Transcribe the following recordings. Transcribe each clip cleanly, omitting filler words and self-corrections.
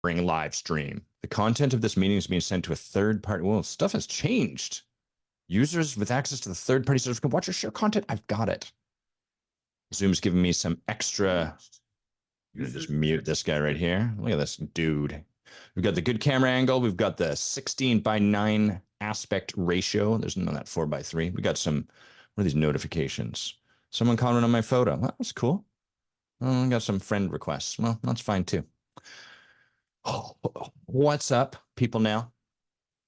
Bring live stream. The content of this meeting is being sent to a third party. Well, stuff has changed. Users with access to the third party server can watch or share content. I've got it. Zoom's giving me some extra. I'm gonna just mute this guy right here. Look at this dude. We've got the good camera angle. We've got the 16:9 aspect ratio. There's none of that 4:3. We got some, what are these notifications? Someone commented on my photo. Well, that's cool. Oh, I got some friend requests. Well, that's fine too. Oh, what's up, people now?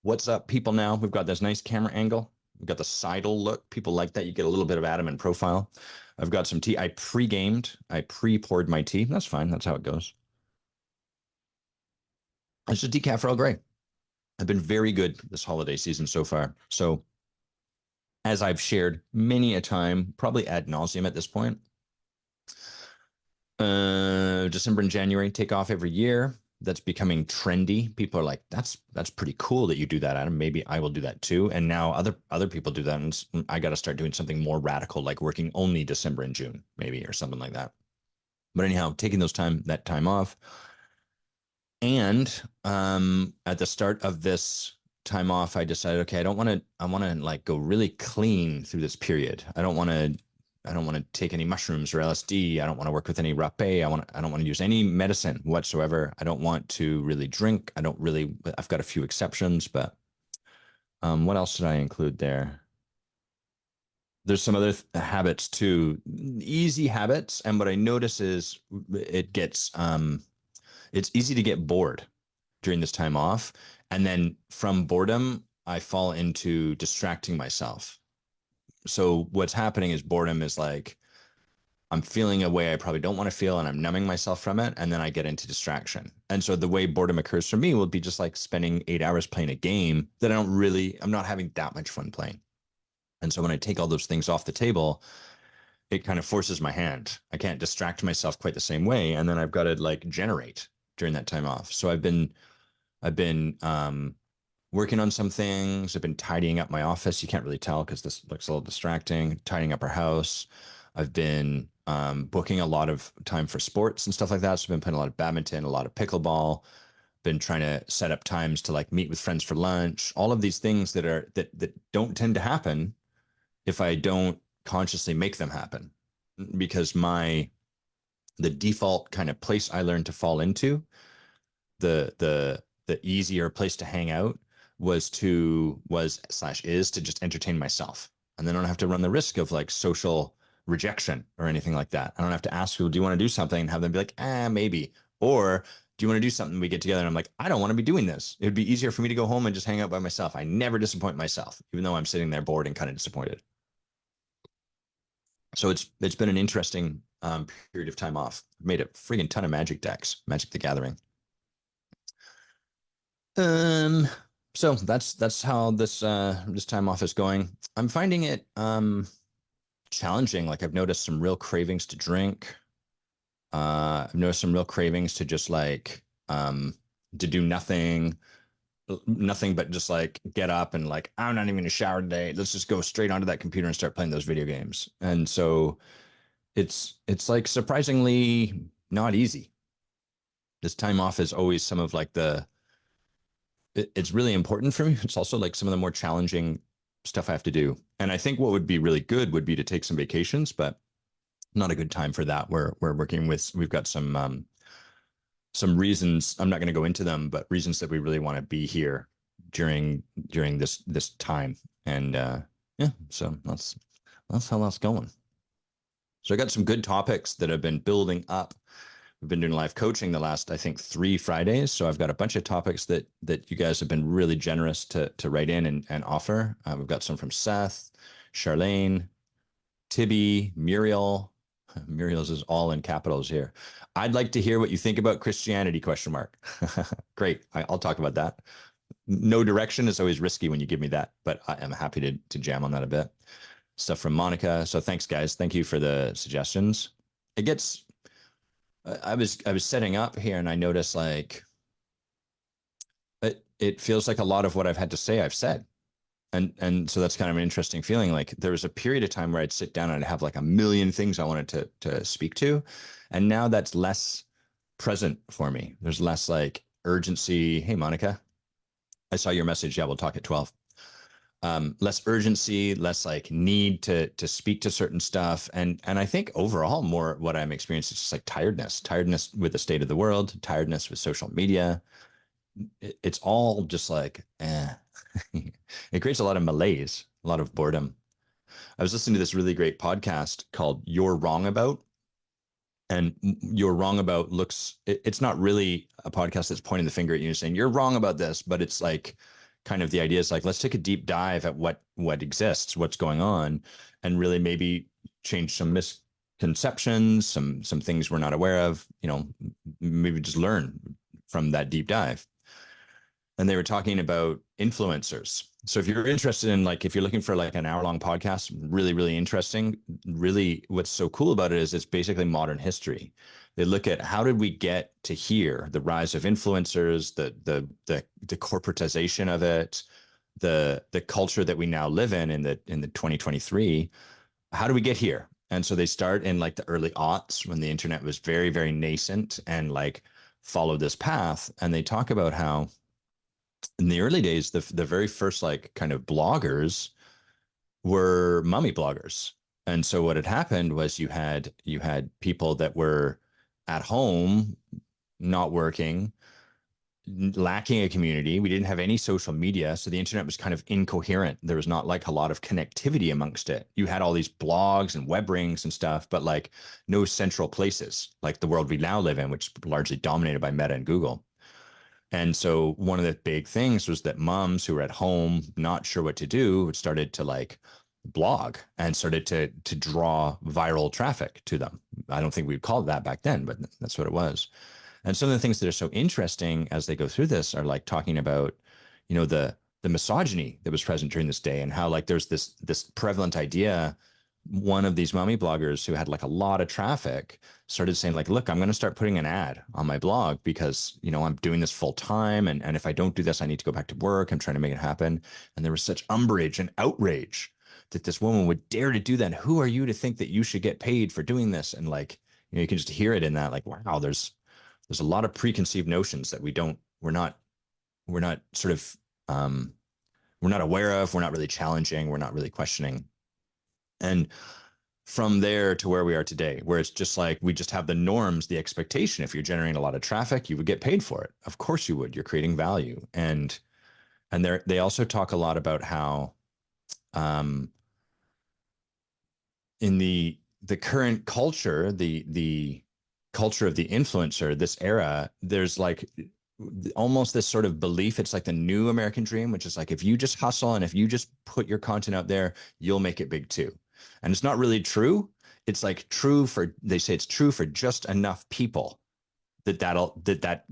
What's up, people now? We've got this nice camera angle. We've got the sidle look. People like that. You get a little bit of Adam in profile. I've got some tea. I pre-gamed. I pre-poured my tea. That's fine. That's how it goes. It's just decaf Earl Grey. I've been very good this holiday season so far. So, as I've shared many a time, probably ad nauseum at this point, December and January take off every year. That's becoming trendy. People are like, that's pretty cool that you do that, Adam. Maybe I will do that too. And now other people do that, and I got to start doing something more radical, like working only December and June, maybe, or something like that. But anyhow, taking that time off, and at the start of this time off, I decided, okay, I want to like go really clean through this period. I don't want to take any mushrooms or LSD. I don't want to work with any rapé. I don't want to use any medicine whatsoever. I don't want to really drink. I've got a few exceptions, but what else did I include there? There's some other habits too, easy habits. And what I notice is it's easy to get bored during this time off. And then from boredom, I fall into distracting myself. So what's happening is boredom is like, I'm feeling a way I probably don't want to feel, and I'm numbing myself from it. And then I get into distraction. And so the way boredom occurs for me will be just like spending 8 hours playing a game that I'm not having that much fun playing. And so when I take all those things off the table, it kind of forces my hand. I can't distract myself quite the same way. And then I've got to like generate during that time off. So I've been working on some things. I've been tidying up my office. You can't really tell because this looks a little distracting. Tidying up our house. I've been booking a lot of time for sports and stuff like that. So I've been playing a lot of badminton, a lot of pickleball. Been trying to set up times to like meet with friends for lunch. All of these things that don't tend to happen if I don't consciously make them happen, because the default kind of place I learned to fall into, the easier place to hang out was is to just entertain myself. And then I don't have to run the risk of like social rejection or anything like that. I don't have to ask people, do you want to do something? And have them be like, maybe. Or do you want to do something? We get together and I'm like, I don't want to be doing this. It would be easier for me to go home and just hang out by myself. I never disappoint myself, even though I'm sitting there bored and kind of disappointed. So it's been an interesting period of time off. I've made a friggin' ton of Magic decks, Magic the Gathering. So that's how this time off is going. I'm finding it challenging. Like I've noticed some real cravings to drink. I've noticed some real cravings to just like to do nothing but just like get up and like, I'm not even gonna shower today. Let's just go straight onto that computer and start playing those video games. And so it's like surprisingly not easy. This time off is always some of like it's really important for me. It's also like some of the more challenging stuff I have to do. And I think what would be really good would be to take some vacations, but not a good time for that. We've got some reasons. I'm not going to go into them, but reasons that we really want to be here during this time. And yeah, so that's how that's going. So I got some good topics that have been building up. We've been doing live coaching the last, I think, 3 Fridays. So I've got a bunch of topics that you guys have been really generous to write in and offer. We've got some from Seth, Charlene, Tibby, Muriel. Muriel's is all in capitals here. I'd like to hear what you think about Christianity, question mark. Great. I'll talk about that. No direction is always risky when you give me that, but I am happy to jam on that a bit. Stuff from Monica. So thanks, guys. Thank you for the suggestions. I was setting up here and I noticed like it feels like a lot of what I've had to say I've said. And so that's kind of an interesting feeling. Like there was a period of time where I'd sit down and I'd have like a million things I wanted to speak to. And now that's less present for me. There's less like, urgency. Hey, Monica, I saw your message. Yeah, we'll talk at 12. Less urgency, less like need to speak to certain stuff. And I think overall more what I'm experiencing is just like tiredness with the state of the world, tiredness with social media. It's all just like, it creates a lot of malaise, a lot of boredom. I was listening to this really great podcast called You're Wrong About. And You're Wrong About it's not really a podcast that's pointing the finger at you and saying, you're wrong about this, but it's like kind of the idea is like, let's take a deep dive at what exists, what's going on, and really maybe change some misconceptions, some things we're not aware of, maybe just learn from that deep dive. And they were talking about influencers. So if you're interested in like, if you're looking for like an hour-long podcast, really, really interesting, really what's so cool about it is it's basically modern history. They look at how did we get to here, the rise of influencers, the corporatization of it, the culture that we now live in the 2023. How do we get here? And so they start in like the early aughts when the internet was very, very nascent and like follow this path. And they talk about how in the early days, the very first like kind of bloggers were mummy bloggers. And so what had happened was you had people that were at home, not working, lacking a community. We didn't have any social media, so the internet was kind of incoherent. There was not like a lot of connectivity amongst it. You had all these blogs and web rings and stuff, but like no central places like the world we now live in, which is largely dominated by Meta and Google. And so one of the big things was that moms who were at home, not sure what to do, started to like blog and started to draw viral traffic to them. I don't think we'd call it that back then, but that's what it was. And some of the things that are so interesting as they go through this are like talking about, the misogyny that was present during this day and how like there's this prevalent idea. One of these mommy bloggers who had like a lot of traffic started saying like, look, I'm going to start putting an ad on my blog because, I'm doing this full time. And if I don't do this, I need to go back to work. I'm trying to make it happen. And there was such umbrage and outrage that this woman would dare to do that. Who are you to think that you should get paid for doing this? And like, you can just hear it in that, like, wow, there's a lot of preconceived notions that we're not sort of, we're not aware of, we're not really challenging, we're not really questioning. And from there to where we are today, where it's just like we just have the norms, the expectation. If you're generating a lot of traffic, you would get paid for it. Of course you would. You're creating value. And they also talk a lot about how in the current culture, the culture of the influencer, this era, there's like almost this sort of belief. It's like the new American dream, which is like if you just hustle and if you just put your content out there, you'll make it big too. And it's not really true. It's like they say it's true for just enough people that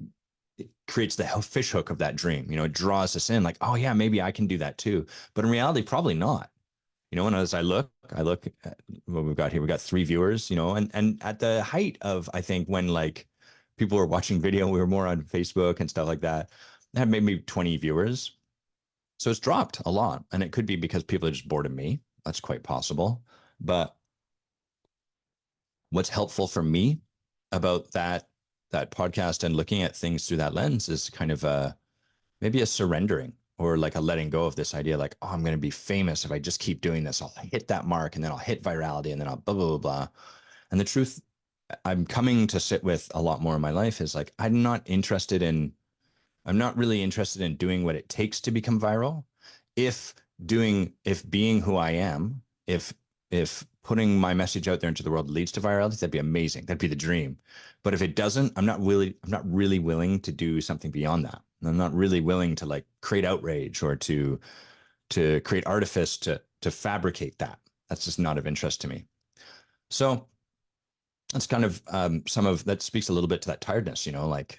creates the fish hook of that dream. It draws us in like, oh yeah, maybe I can do that too. But in reality, probably not. And as I look at what we've got here. We've got 3 viewers, and at the height of, I think when like people were watching video, we were more on Facebook and stuff like that. It had maybe 20 viewers. So it's dropped a lot. And it could be because people are just bored of me. That's quite possible. But what's helpful for me about that podcast and looking at things through that lens is kind of maybe a surrendering or like a letting go of this idea like, oh, I'm going to be famous if I just keep doing this. I'll hit that mark and then I'll hit virality and then I'll blah, blah, blah, blah. And the truth I'm coming to sit with a lot more in my life is like, I'm not really interested in doing what it takes to become viral. If being who I am, if putting my message out there into the world leads to virality, that'd be amazing. That'd be the dream. But if it doesn't, I'm not really willing to do something beyond that. I'm not really willing to like create outrage or to create artifice to fabricate that. That's just not of interest to me. So that's kind of some of that speaks a little bit to that tiredness, like,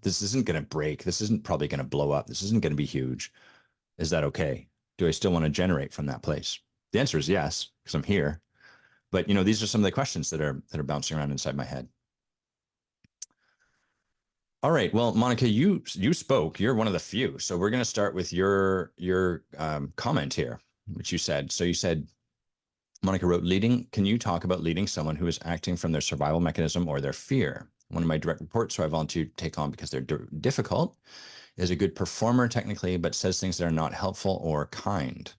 this isn't going to break. This isn't probably going to blow up. This isn't going to be huge. Is that okay? Do I still want to generate from that place? The answer is yes, because I'm here. But these are some of the questions that are bouncing around inside my head. All right. Well, Monica, you spoke. You're one of the few. So we're going to start with your comment here, which you said. So you said, Monica wrote, can you talk about leading someone who is acting from their survival mechanism or their fear? one of my direct reports, who I volunteered to take on because they're difficult, is a good performer technically, but says things that are not helpful or kind.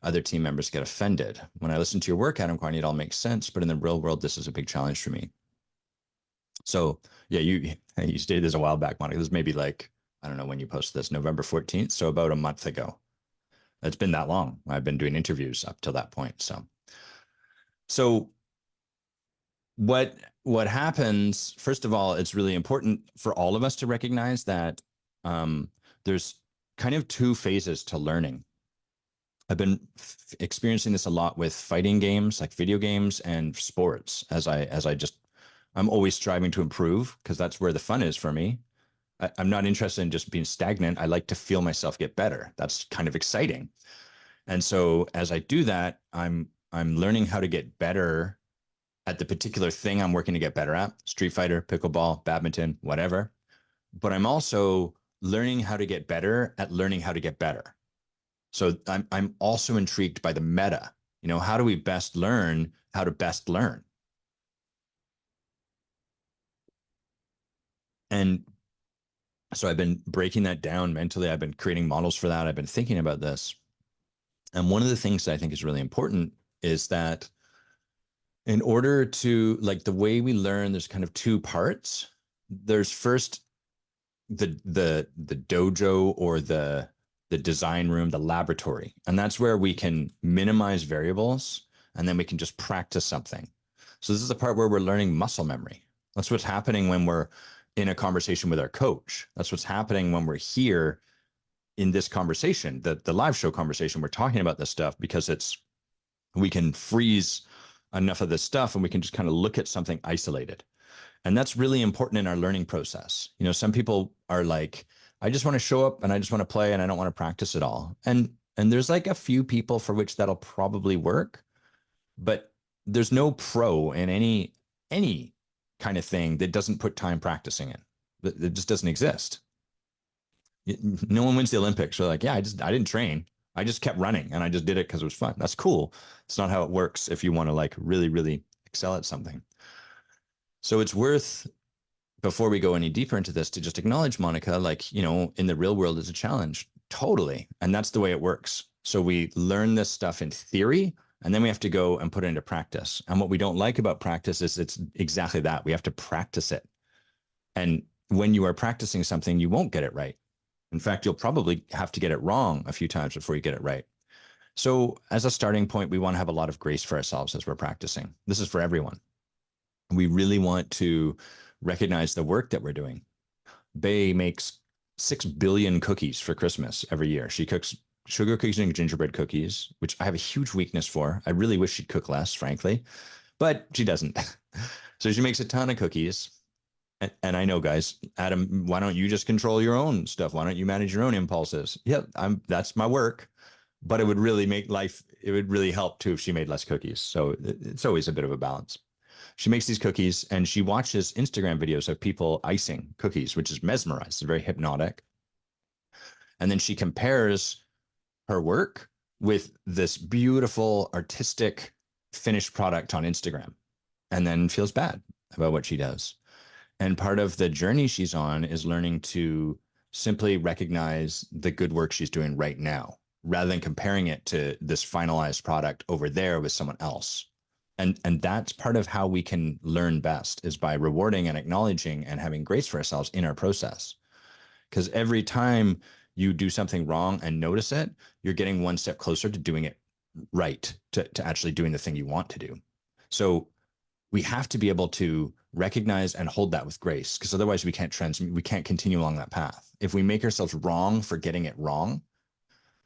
Other team members get offended. When I listen to your work, Adam Carney, it all makes sense, but in the real world, this is a big challenge for me. So yeah, you stated this a while back, Monica. This is maybe like, I don't know when you posted this, November 14th. So about a month ago. It's been that long. I've been doing interviews up till that point. So what happens, first of all, it's really important for all of us to recognize that there's kind of two phases to learning. I've been experiencing this a lot with fighting games, like video games and sports, I'm always striving to improve because that's where the fun is for me. I'm not interested in just being stagnant. I like to feel myself get better. That's kind of exciting. And so as I do that, I'm learning how to get better at the particular thing I'm working to get better at, Street Fighter, pickleball, badminton, whatever. But I'm also learning how to get better at learning how to get better. So I'm also intrigued by the meta. How do we best learn how to best learn? And so I've been breaking that down mentally. I've been creating models for that. I've been thinking about this. And one of the things that I think is really important is that in order to, like, the way we learn, there's kind of two parts. There's first the dojo, or the design room, the laboratory. And that's where we can minimize variables, and then we can just practice something. So this is the part where we're learning muscle memory. That's what's happening when we're in a conversation with our coach. That's what's happening when we're here in this conversation, the live show conversation. We're talking about this stuff because we can freeze enough of this stuff and we can just kind of look at something isolated. And that's really important in our learning process. Some people are like, I just want to show up and I just want to play and I don't want to practice at all. And there's like a few people for which that'll probably work, but there's no pro in any kind of thing that doesn't put time practicing in. It just doesn't exist. No one wins the Olympics. So like, yeah, I didn't train. I just kept running and I just did it because it was fun. That's cool. It's not how it works if you want to like really, really excel at something. So it's worth, before we go any deeper into this, to just acknowledge, Monica, like, in the real world, it's a challenge. Totally. And that's the way it works. So we learn this stuff in theory, and then we have to go and put it into practice. And what we don't like about practice is it's exactly that. We have to practice it. And when you are practicing something, you won't get it right. In fact, you'll probably have to get it wrong a few times before you get it right. So as a starting point, we want to have a lot of grace for ourselves as we're practicing. This is for everyone. We really want to recognize the work that we're doing. Bay makes 6 billion cookies for Christmas every year. She cooks sugar cookies and gingerbread cookies, which I have a huge weakness for. I really wish she'd cook less, frankly, but she doesn't. So she makes a ton of cookies. And I know, guys, Adam, why don't you just control your own stuff? Why don't you manage your own impulses? Yeah, that's my work, but it would really help too if she made less cookies. So it's always a bit of a balance. She makes these cookies and she watches Instagram videos of people icing cookies, which is mesmerized. It's very hypnotic. And then she compares her work with this beautiful artistic finished product on Instagram, and then feels bad about what she does. And part of the journey she's on is learning to simply recognize the good work she's doing right now, rather than comparing it to this finalized product over there with someone else. And that's part of how we can learn best, is by rewarding and acknowledging and having grace for ourselves in our process. Because every time you do something wrong and notice it, you're getting one step closer to doing it right, to actually doing the thing you want to do. So we have to be able to recognize and hold that with grace, because otherwise we can't continue along that path. If we make ourselves wrong for getting it wrong,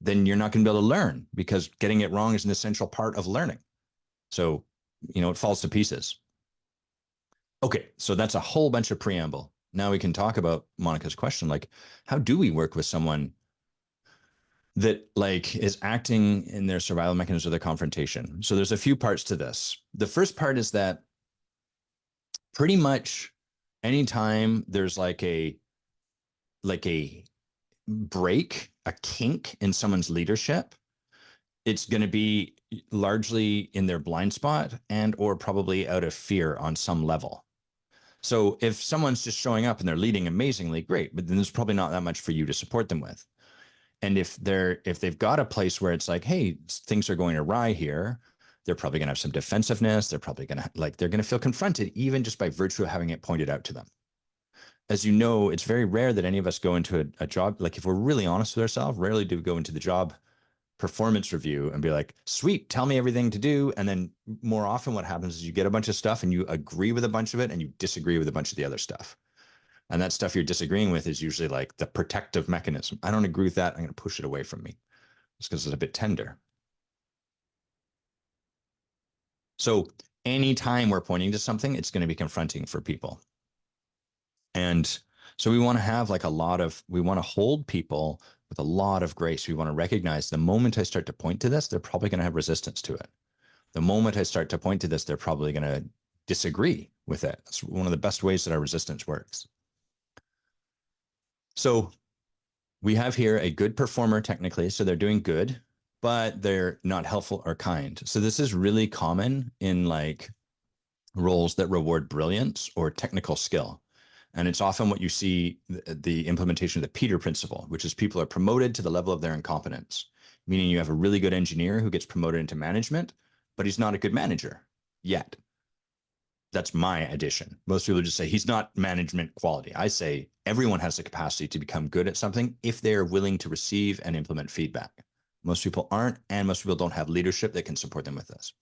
then you're not going to be able to learn, because getting it wrong is an essential part of learning. So, it falls to pieces. Okay, so that's a whole bunch of preamble. Now we can talk about Monica's question, like, how do we work with someone that like is acting in their survival mechanism of the confrontation? So there's a few parts to this. The first part is that pretty much anytime there's like a break, a kink in someone's leadership, it's going to be largely in their blind spot and or probably out of fear on some level. So if someone's just showing up and they're leading amazingly, great, but then there's probably not that much for you to support them with. And if they've got a place where it's like, hey, things are going awry here, they're probably going to have some defensiveness. They're probably going to they're going to feel confronted even just by virtue of having it pointed out to them. As you know, it's very rare that any of us go into a job. Like if we're really honest with ourselves, rarely do we go into the job performance review and be like, sweet, tell me everything to do. And then more often what happens is you get a bunch of stuff and you agree with a bunch of it and you disagree with a bunch of the other stuff. And that stuff you're disagreeing with is usually like the protective mechanism. I don't agree with that. I'm going to push it away from me just because it's a bit tender. So anytime we're pointing to something, it's going to be confronting for people. And so we want to have like we want to hold people with a lot of grace. We want to recognize the moment I start to point to this, they're probably going to have resistance to it. The moment I start to point to this, they're probably going to disagree with it. It's one of the best ways that our resistance works. So we have here a good performer technically. So they're doing good, but they're not helpful or kind. So this is really common in like roles that reward brilliance or technical skill. And it's often what you see the implementation of the Peter principle, which is people are promoted to the level of their incompetence, meaning you have a really good engineer who gets promoted into management, but he's not a good manager yet. That's my addition. Most people just say he's not management quality. I say everyone has the capacity to become good at something if they're willing to receive and implement feedback. Most people aren't, and most people don't have leadership that can support them with this.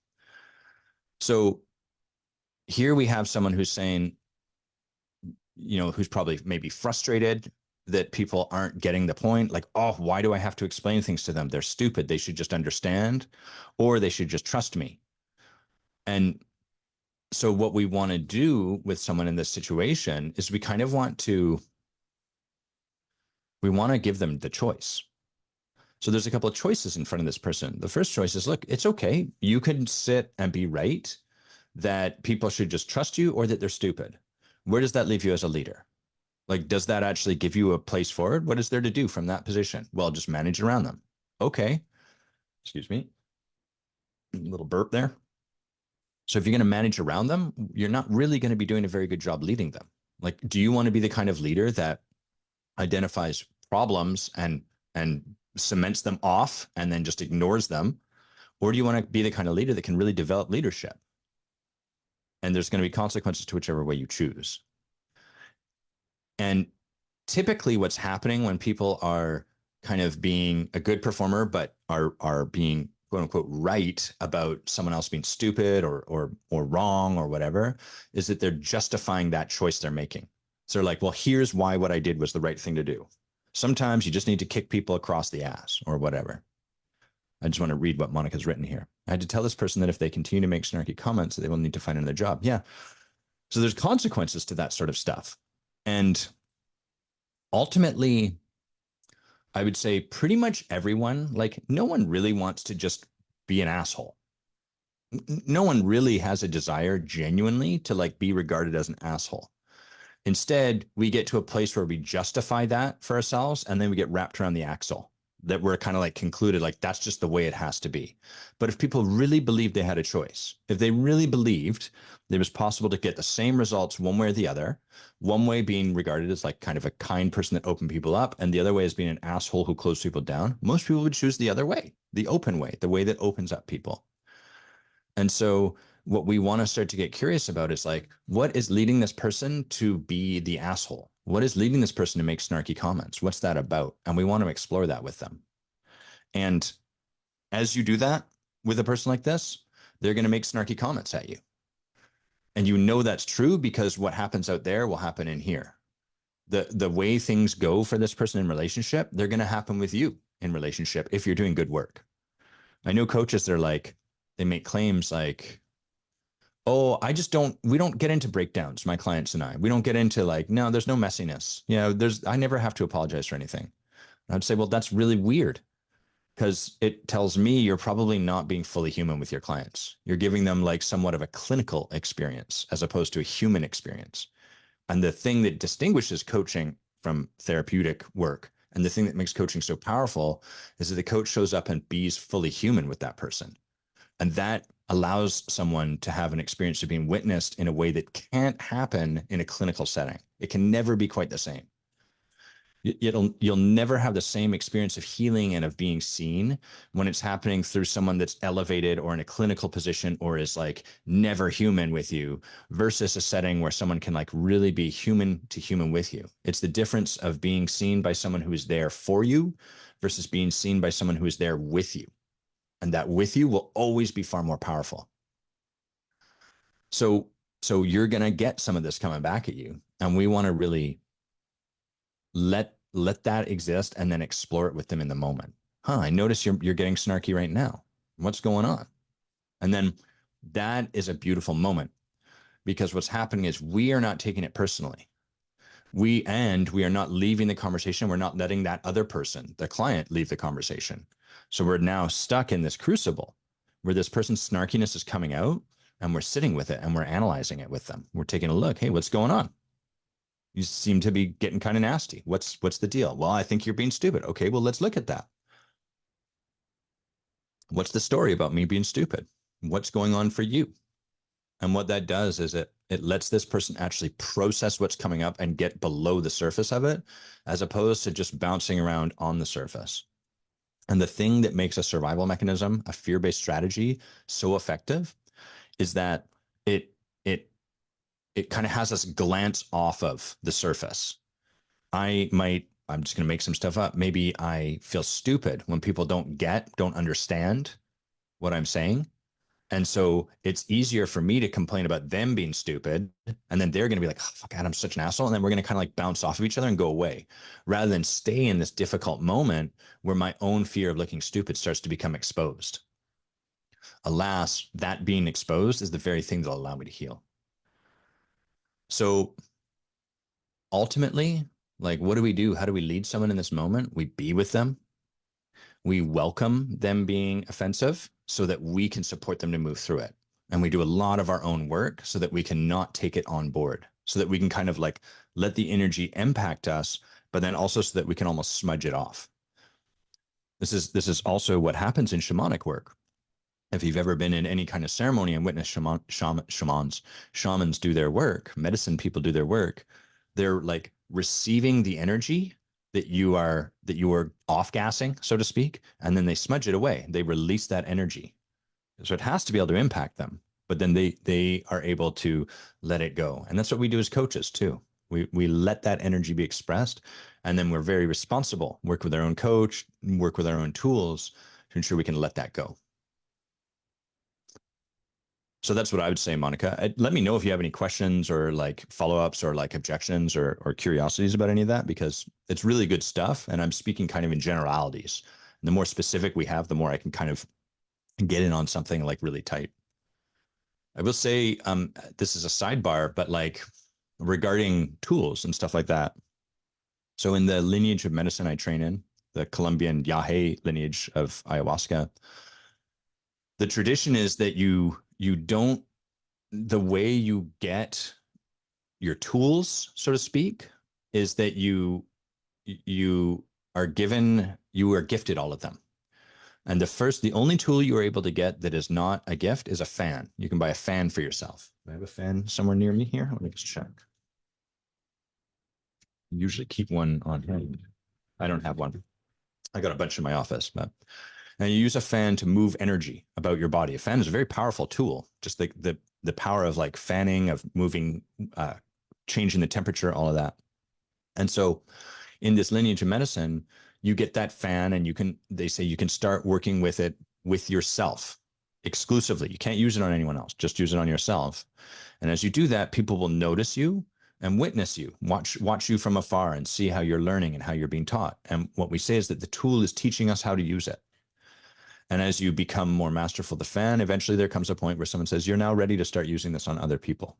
So here we have someone who's saying, who's probably maybe frustrated that people aren't getting the point. Like, oh, why do I have to explain things to them? They're stupid. They should just understand, or they should just trust me. And so what we want to do with someone in this situation is we want to give them the choice. So there's a couple of choices in front of this person. The first choice is, look, it's okay. You can sit and be right that people should just trust you or that they're stupid. Where does that leave you as a leader? Like, does that actually give you a place forward? What is there to do from that position? Well, just manage around them. Okay. Excuse me. A little burp there. So if you're going to manage around them, you're not really going to be doing a very good job leading them. Like, do you want to be the kind of leader that identifies problems and cements them off and then just ignores them? Or do you want to be the kind of leader that can really develop leadership? And there's going to be consequences to whichever way you choose. And typically what's happening when people are kind of being a good performer, but are being quote unquote right about someone else being stupid or wrong or whatever, is that they're justifying that choice they're making. So they're like, well, here's why what I did was the right thing to do. Sometimes you just need to kick people across the ass or whatever. I just want to read what Monica's written here. I had to tell this person that if they continue to make snarky comments, they will need to find another job. Yeah. So there's consequences to that sort of stuff. And ultimately, I would say pretty much everyone, like no one really wants to just be an asshole. No one really has a desire genuinely to like be regarded as an asshole. Instead, we get to a place where we justify that for ourselves and then we get wrapped around the axle that we're kind of like concluded like that's just the way it has to be. But if people really believed they had a choice, if they really believed it was possible to get the same results one way or the other, one way being regarded as like kind of a kind person that opened people up, and the other way as being an asshole who closed people down, most people would choose the other way, the open way, the way that opens up people. And so what we want to start to get curious about is like, what is leading this person to be the asshole? What is leading this person to make snarky comments? What's that about? And we want to explore that with them. And as you do that with a person like this, they're going to make snarky comments at you. And you know that's true because what happens out there will happen in here. The way things go for this person in relationship, they're going to happen with you in relationship if you're doing good work. I know coaches, they're like, they make claims like, oh, we don't get into breakdowns, my clients and I. We don't get into like, no, there's no messiness. I never have to apologize for anything. And I'd say, well, that's really weird because it tells me you're probably not being fully human with your clients. You're giving them like somewhat of a clinical experience as opposed to a human experience. And the thing that distinguishes coaching from therapeutic work and the thing that makes coaching so powerful is that the coach shows up and be's fully human with that person. And that allows someone to have an experience of being witnessed in a way that can't happen in a clinical setting. It can never be quite the same. You'll never have the same experience of healing and of being seen when it's happening through someone that's elevated or in a clinical position or is like never human with you versus a setting where someone can like really be human to human with you. It's the difference of being seen by someone who is there for you versus being seen by someone who is there with you. And that with you will always be far more powerful. So you're going to get some of this coming back at you. And we want to really let that exist and then explore it with them in the moment. I notice you're getting snarky right now. What's going on? And then that is a beautiful moment because what's happening is we are not taking it personally. We are not leaving the conversation. We're not letting that other person, the client, leave the conversation. So we're now stuck in this crucible where this person's snarkiness is coming out and we're sitting with it and we're analyzing it with them. We're taking a look. Hey, what's going on? You seem to be getting kind of nasty. What's the deal? Well, I think you're being stupid. Okay, well, let's look at that. What's the story about me being stupid? What's going on for you? And what that does is it lets this person actually process what's coming up and get below the surface of it, as opposed to just bouncing around on the surface. And the thing that makes a survival mechanism, a fear-based strategy, so effective is that it kind of has us glance off of the surface. I'm just going to make some stuff up. Maybe I feel stupid when people don't understand what I'm saying. And so it's easier for me to complain about them being stupid. And then they're going to be like, oh, fuck, God, I'm such an asshole. And then we're going to kind of like bounce off of each other and go away rather than stay in this difficult moment where my own fear of looking stupid starts to become exposed. Alas, that being exposed is the very thing that'll allow me to heal. So ultimately, like, what do we do? How do we lead someone in this moment? We be with them. We welcome them being offensive so that we can support them to move through it. And we do a lot of our own work so that we can not take it on board, so that we can kind of like let the energy impact us, but then also so that we can almost smudge it off. This is also what happens in shamanic work. If you've ever been in any kind of ceremony and witnessed shamans do their work, medicine people do their work, they're like receiving the energy that you are off gassing, so to speak, and then they smudge it away. They release that energy. So it has to be able to impact them, but then they are able to let it go. And that's what we do as coaches too. We let that energy be expressed, and then we're very responsible, work with our own coach, work with our own tools to ensure we can let that go. So that's what I would say, Monica. Let me know if you have any questions or like follow-ups or like objections or curiosities about any of that, because it's really good stuff. And I'm speaking kind of in generalities. And the more specific we have, the more I can kind of get in on something like really tight. I will say, this is a sidebar, but like regarding tools and stuff like that. So in the lineage of medicine I train in, the Colombian Yahe lineage of ayahuasca, the tradition is that you don't, the way you get your tools, so to speak, is that you are gifted all of them. And the only tool you are able to get that is not a gift is a fan. You can buy a fan for yourself. Do I have a fan somewhere near me here? Let me just check. I usually keep one on hand. I don't have one. I got a bunch in my office, but and you use a fan to move energy about your body. A fan is a very powerful tool. Just the power of like fanning, of moving, changing the temperature, all of that. And so in this lineage of medicine, you get that fan and they say you can start working with it with yourself exclusively. You can't use it on anyone else, just use it on yourself. And as you do that, people will notice you and witness you, watch you from afar and see how you're learning and how you're being taught. And what we say is that the tool is teaching us how to use it. And as you become more masterful of the fan, eventually there comes a point where someone says, you're now ready to start using this on other people.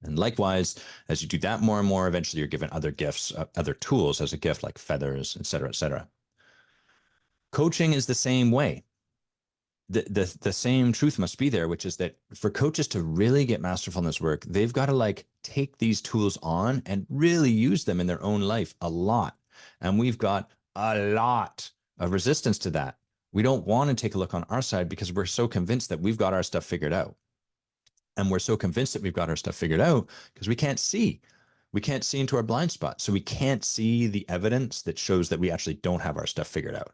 And likewise, as you do that more and more, eventually you're given other gifts, other tools as a gift, like feathers, et cetera, et cetera. Coaching is the same way. The same truth must be there, which is that for coaches to really get masterful in this work, they've got to like take these tools on and really use them in their own life a lot. And we've got a lot of resistance to that. We don't want to take a look on our side because we're so convinced that we've got our stuff figured out. And we're so convinced that we've got our stuff figured out because we can't see. We can't see into our blind spot. So we can't see the evidence that shows that we actually don't have our stuff figured out.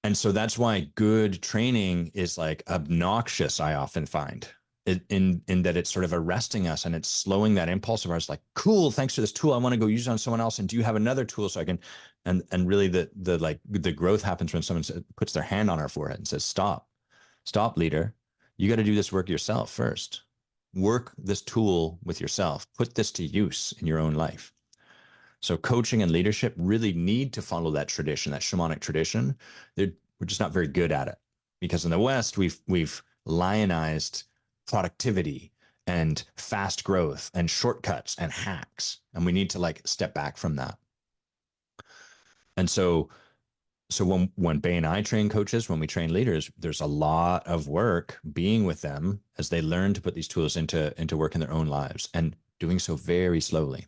And so that's why good training is like obnoxious, I often find. In that it's sort of arresting us and it's slowing that impulse of ours, like, cool, thanks for this tool. I want to go use it on someone else. And do you have another tool so I can, and really the like the growth happens when someone puts their hand on our forehead and says, stop, leader. You got to do this work yourself first. Work this tool with yourself. Put this to use in your own life. So coaching and leadership really need to follow that tradition, that shamanic tradition. We're just not very good at it because in the West we've lionized productivity and fast growth and shortcuts and hacks, and we need to like step back from that. And so when Bay and I train coaches, when we train leaders, there's a lot of work being with them as they learn to put these tools into work in their own lives and doing so very slowly.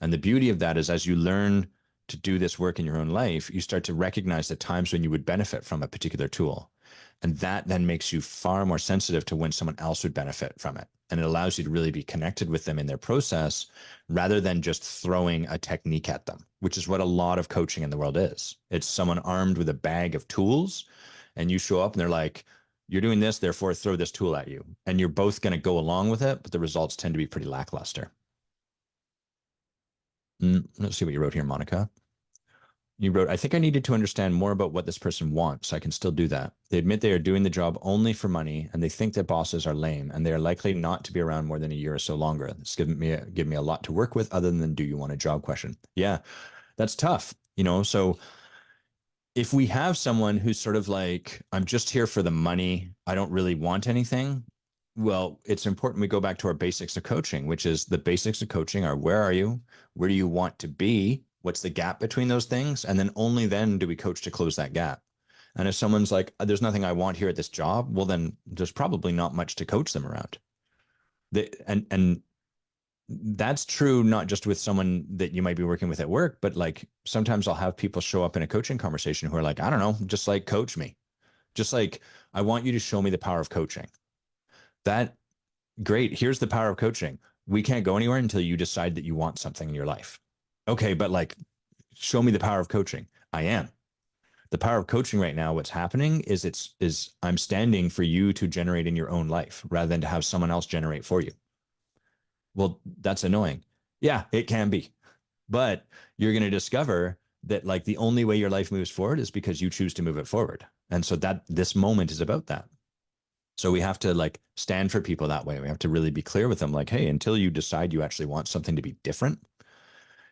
And the beauty of that is as you learn to do this work in your own life, you start to recognize the times when you would benefit from a particular tool. And that then makes you far more sensitive to when someone else would benefit from it. And it allows you to really be connected with them in their process rather than just throwing a technique at them, which is what a lot of coaching in the world is. It's someone armed with a bag of tools and you show up and they're like, you're doing this, therefore throw this tool at you. And you're both going to go along with it, but the results tend to be pretty lackluster. Let's see what you wrote here, Monica. You wrote, I think I needed to understand more about what this person wants. I can still do that. They admit they are doing the job only for money and they think that bosses are lame and they are likely not to be around more than a year or so longer. It's given me a lot to work with other than do you want a job question. Yeah, that's tough. So if we have someone who's sort of like, I'm just here for the money, I don't really want anything. Well, it's important we go back to our basics of coaching, which is the basics of coaching are where are you? Where do you want to be? What's the gap between those things? And then only then do we coach to close that gap. And if someone's like, there's nothing I want here at this job, well, then there's probably not much to coach them around. And that's true, not just with someone that you might be working with at work, but like sometimes I'll have people show up in a coaching conversation who are like, I don't know, just like coach me. Just like, I want you to show me the power of coaching. That great. Here's the power of coaching. We can't go anywhere until you decide that you want something in your life. Okay, but like, show me the power of coaching. I am. The power of coaching right now, what's happening is I'm standing for you to generate in your own life rather than to have someone else generate for you. Well, that's annoying. Yeah, it can be. But you're going to discover that like the only way your life moves forward is because you choose to move it forward. And so that this moment is about that. So we have to like stand for people that way. We have to really be clear with them like, hey, until you decide you actually want something to be different.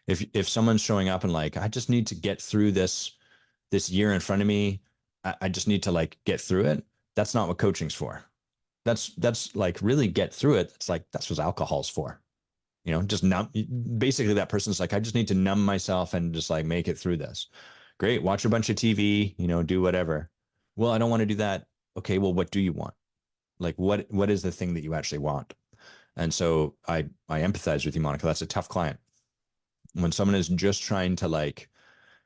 If someone's showing up and like, I just need to get through this year in front of me, I just need to like get through it. That's not what coaching's for. That's like really get through it. It's like that's what alcohol's for. Just numb. Basically, that person's like, I just need to numb myself and just like make it through this. Great, watch a bunch of TV, do whatever. Well, I don't want to do that. Okay, well, what do you want? Like, what is the thing that you actually want? And so I empathize with you, Monica. That's a tough client. When someone is just trying to like,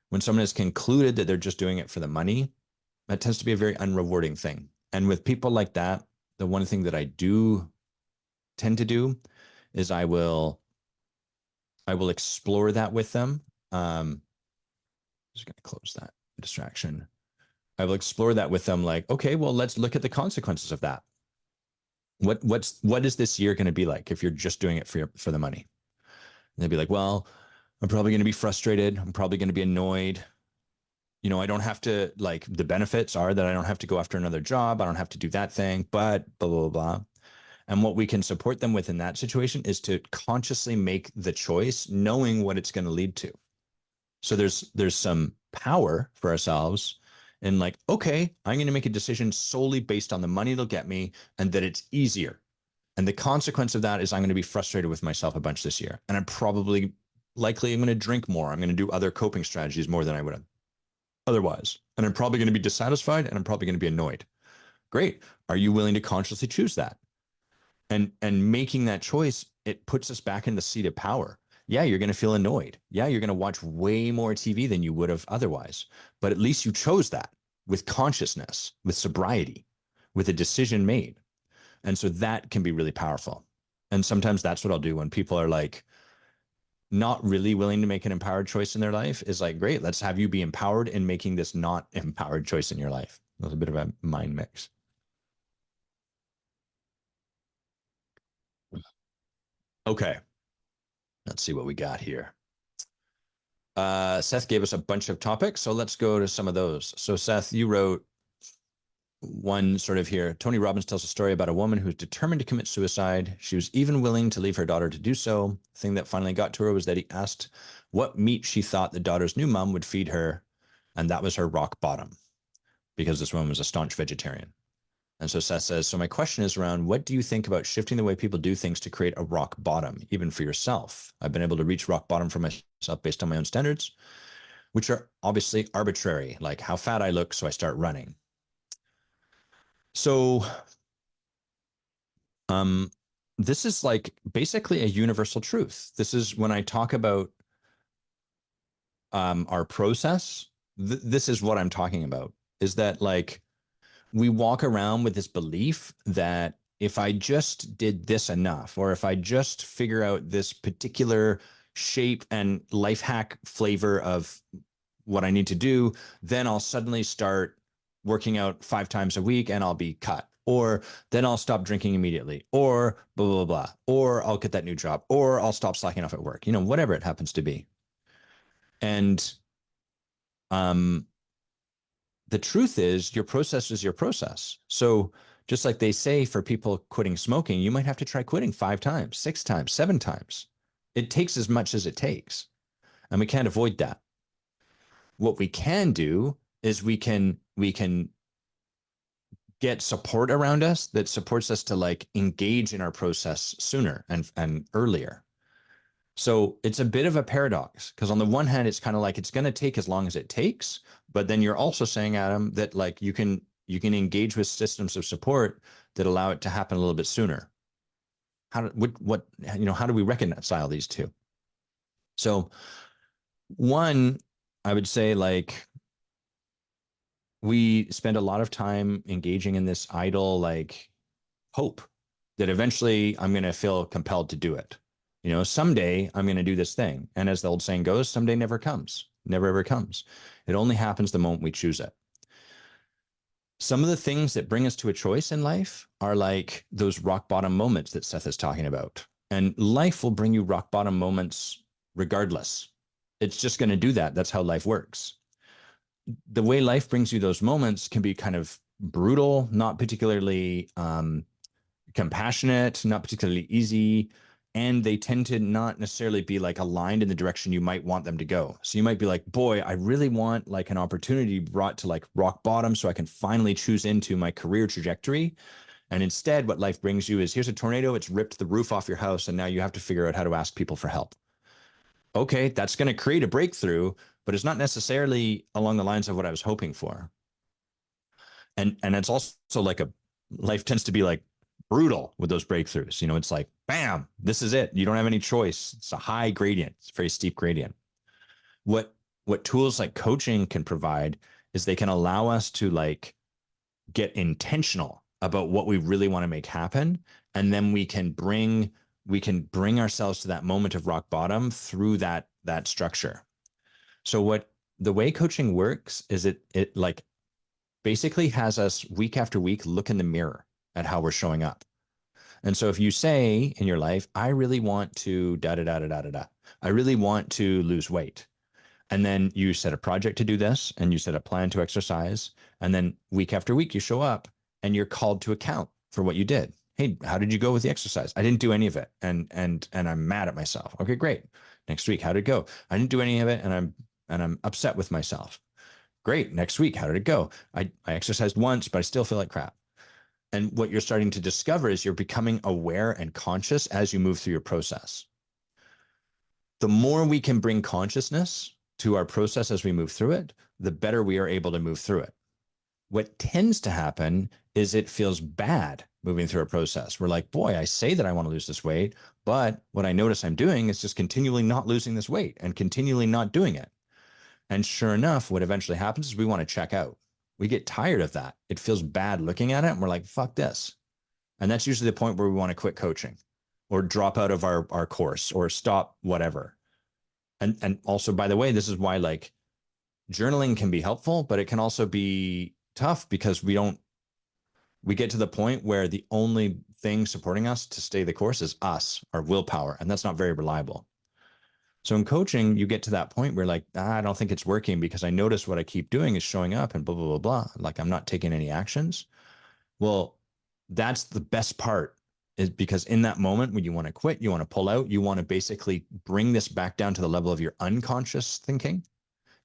when someone has concluded that they're just doing it for the money, that tends to be a very unrewarding thing. And with people like that, the one thing that I do tend to do is I will explore that with them. Just going to close that distraction. I will explore that with them like, okay, well, let's look at the consequences of that. What is this year going to be like if you're just doing it for the money? And they'd be like, well, I'm probably going to be frustrated. I'm probably going to be annoyed. I don't have to like the benefits are that I don't have to go after another job. I don't have to do that thing, but blah, blah, blah. And what we can support them with in that situation is to consciously make the choice, knowing what it's going to lead to. So there's some power for ourselves in like, okay, I'm going to make a decision solely based on the money it'll get me and that it's easier. And the consequence of that is I'm going to be frustrated with myself a bunch this year. And I'm likely I'm going to drink more. I'm going to do other coping strategies more than I would have otherwise. And I'm probably going to be dissatisfied and I'm probably going to be annoyed. Great. Are you willing to consciously choose that? And making that choice, it puts us back in the seat of power. Yeah, you're going to feel annoyed. Yeah, you're going to watch way more TV than you would have otherwise. But at least you chose that with consciousness, with sobriety, with a decision made. And so that can be really powerful. And sometimes that's what I'll do when people are like not really willing to make an empowered choice in their life is like, great, let's have you be empowered in making this not empowered choice in your life. That's a bit of a mind mix. Okay, let's see what we got here. Seth gave us a bunch of topics, so let's go to some of those. So Seth, you wrote one sort of here. Tony Robbins tells a story about a woman who's determined to commit suicide. She was even willing to leave her daughter to do so. The thing that finally got to her was that he asked what meat she thought the daughter's new mom would feed her, and that was her rock bottom, because this woman was a staunch vegetarian. And so Seth says, so my question is around what do you think about shifting the way people do things to create a rock bottom, even for yourself? I've been able to reach rock bottom for myself based on my own standards, which are obviously arbitrary, like how fat I look, so I start running. So this is like basically a universal truth. This is when I talk about our process, this is what I'm talking about, is that like we walk around with this belief that if I just did this enough, or if I just figure out this particular shape and life hack flavor of what I need to do, then I'll suddenly start working out 5 times a week and I'll be cut. Or then I'll stop drinking immediately, or blah, blah, blah, or I'll get that new job, or I'll stop slacking off at work, whatever it happens to be. And um, the truth is your process is your process. So just like they say for people quitting smoking, you might have to try quitting 5 times, 6 times, 7 times. It takes as much as it takes. And we can't avoid that. What we can do is we can get support around us that supports us to like engage in our process sooner and earlier. So it's a bit of a paradox because on the one hand, it's kind of like it's going to take as long as it takes, but then you're also saying, Adam, that like you can engage with systems of support that allow it to happen a little bit sooner. How do we reconcile these two? So one, I would say like we spend a lot of time engaging in this idle like hope that eventually I'm going to feel compelled to do it. Someday I'm going to do this thing. And as the old saying goes, someday never comes, never ever comes. It only happens the moment we choose it. Some of the things that bring us to a choice in life are like those rock bottom moments that Seth is talking about. And life will bring you rock bottom moments regardless. It's just going to do that. That's how life works. The way life brings you those moments can be kind of brutal, not particularly compassionate, not particularly easy, and they tend to not necessarily be like aligned in the direction you might want them to go. So you might be like, boy, I really want like an opportunity brought to like rock bottom so I can finally choose into my career trajectory. And instead, what life brings you is here's a tornado, it's ripped the roof off your house, and now you have to figure out how to ask people for help. Okay, that's going to create a breakthrough, but it's not necessarily along the lines of what I was hoping for. And it's also like a life tends to be like brutal with those breakthroughs. It's like, bam, this is it. You don't have any choice. It's a high gradient. It's a very steep gradient. What tools like coaching can provide is they can allow us to like get intentional about what we really want to make happen. And then we can bring ourselves to that moment of rock bottom through that structure. So what the way coaching works is it like basically has us week after week look in the mirror at how we're showing up. And so if you say in your life, I really want to da da da da da da da, I really want to lose weight. And then you set a project to do this and you set a plan to exercise. And then week after week, you show up and you're called to account for what you did. Hey, how did you go with the exercise? I didn't do any of it. And I'm mad at myself. Okay, great. Next week, how did it go? I didn't do any of it. And I'm upset with myself. Great. Next week, how did it go? I exercised once, but I still feel like crap. And what you're starting to discover is you're becoming aware and conscious as you move through your process. The more we can bring consciousness to our process as we move through it, the better we are able to move through it. What tends to happen is it feels bad moving through a process. We're like, boy, I say that I want to lose this weight, but what I notice I'm doing is just continually not losing this weight and continually not doing it. And sure enough, what eventually happens is we want to check out. We get tired of that. It feels bad looking at it. And we're like, fuck this. And that's usually the point where we want to quit coaching or drop out of our course or stop whatever. And also, by the way, this is why like journaling can be helpful, but it can also be tough because we get to the point where the only thing supporting us to stay the course is us, our willpower. And that's not very reliable. So in coaching, you get to that point where like, I don't think it's working because I notice what I keep doing is showing up and blah, blah, blah, blah. Like I'm not taking any actions. Well, that's the best part is because in that moment when you want to quit, you want to pull out, you want to basically bring this back down to the level of your unconscious thinking.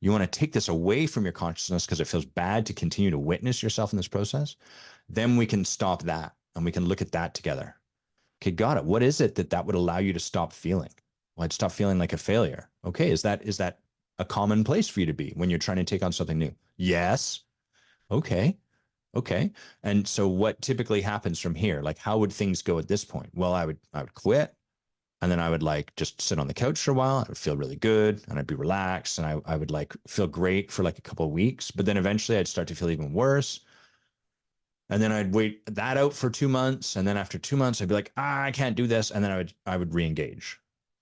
You want to take this away from your consciousness because it feels bad to continue to witness yourself in this process. Then we can stop that and we can look at that together. Okay, got it. What is it that would allow you to stop feeling? Well, I'd stop feeling like a failure. Okay, is that a common place for you to be when you're trying to take on something new? Yes. Okay. Okay. And so what typically happens from here? Like how would things go at this point? Well, I would quit and then I would like just sit on the couch for a while. I would feel really good and I'd be relaxed and I would like feel great for like a couple of weeks, but then eventually I'd start to feel even worse. And then I'd wait that out for 2 months. And then after 2 months, I'd be like, I can't do this. And then I would re-engage.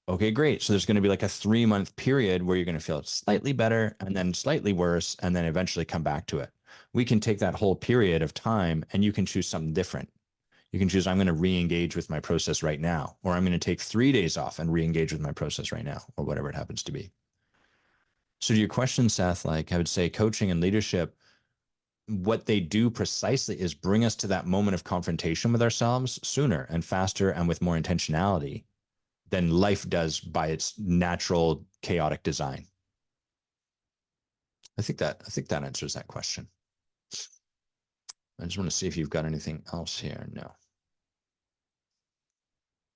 Okay, great. So there's going to be like a 3 month period where you're going to feel slightly better and then slightly worse, and then eventually come back to it. We can take that whole period of time and you can choose something different. You can choose, I'm going to re-engage with my process right now, or I'm going to take 3 days off and re-engage with my process right now, or whatever it happens to be. So to your question, Seth, like I would say coaching and leadership, what they do precisely is bring us to that moment of confrontation with ourselves sooner and faster and with more intentionality than life does by its natural chaotic design. I think that answers that question. I just want to see if you've got anything else here. No.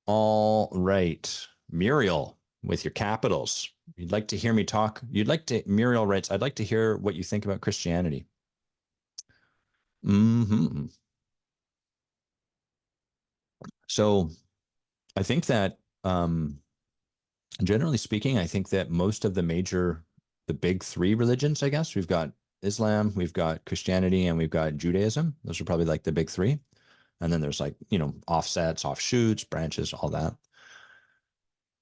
All right. Muriel with your capitals. You'd like to hear me talk. Muriel writes, I'd like to hear what you think about Christianity. Mm-hmm. So I think that generally speaking, I think that most of the big three religions, I guess, we've got Islam, we've got Christianity, and we've got Judaism. Those are probably like the big three. And then there's like, offsets, offshoots, branches, all that.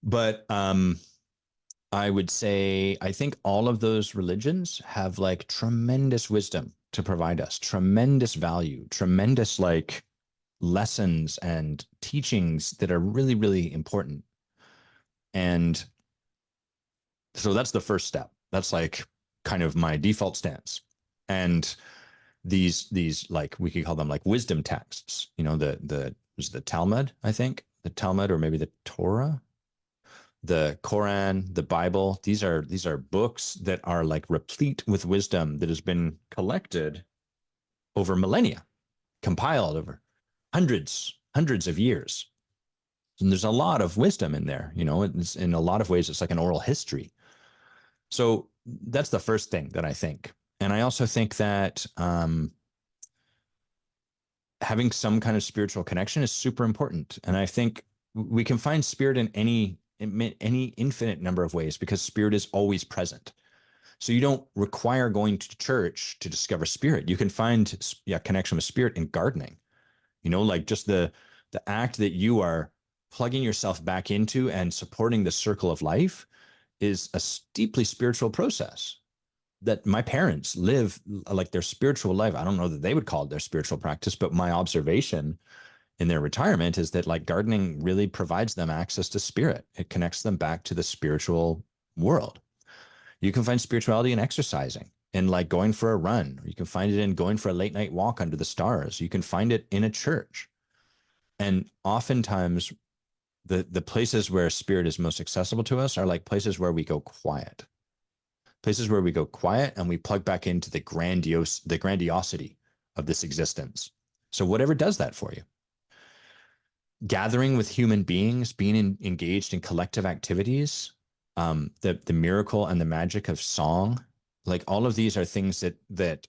But I would say, I think all of those religions have like tremendous wisdom to provide us, tremendous value, tremendous like lessons and teachings that are really, really important. And so that's the first step. That's like kind of my default stance. And these like we could call them like wisdom texts, was the Talmud, I think, the Talmud, or maybe the Torah, the Quran, the Bible. These are books that are like replete with wisdom that has been collected over millennia, compiled over hundreds of years. And there's a lot of wisdom in there. It's, in a lot of ways, it's like an oral history. So that's the first thing that I think. And I also think that having some kind of spiritual connection is super important. And I think we can find spirit in any infinite number of ways because spirit is always present. So you don't require going to church to discover spirit. You can find connection with spirit in gardening. Like just the act that you are plugging yourself back into and supporting the circle of life is a deeply spiritual process that my parents live like their spiritual life. I don't know that they would call it their spiritual practice, but my observation in their retirement is that like gardening really provides them access to spirit. It connects them back to the spiritual world. You can find spirituality in exercising and like going for a run. You can find it in going for a late night walk under the stars. You can find it in a church. And oftentimes the places where spirit is most accessible to us are like places where we go quiet. Places where we go quiet and we plug back into the grandiosity of this existence. So whatever does that for you. Gathering with human beings, being engaged in collective activities, the miracle and the magic of song, like all of these are things that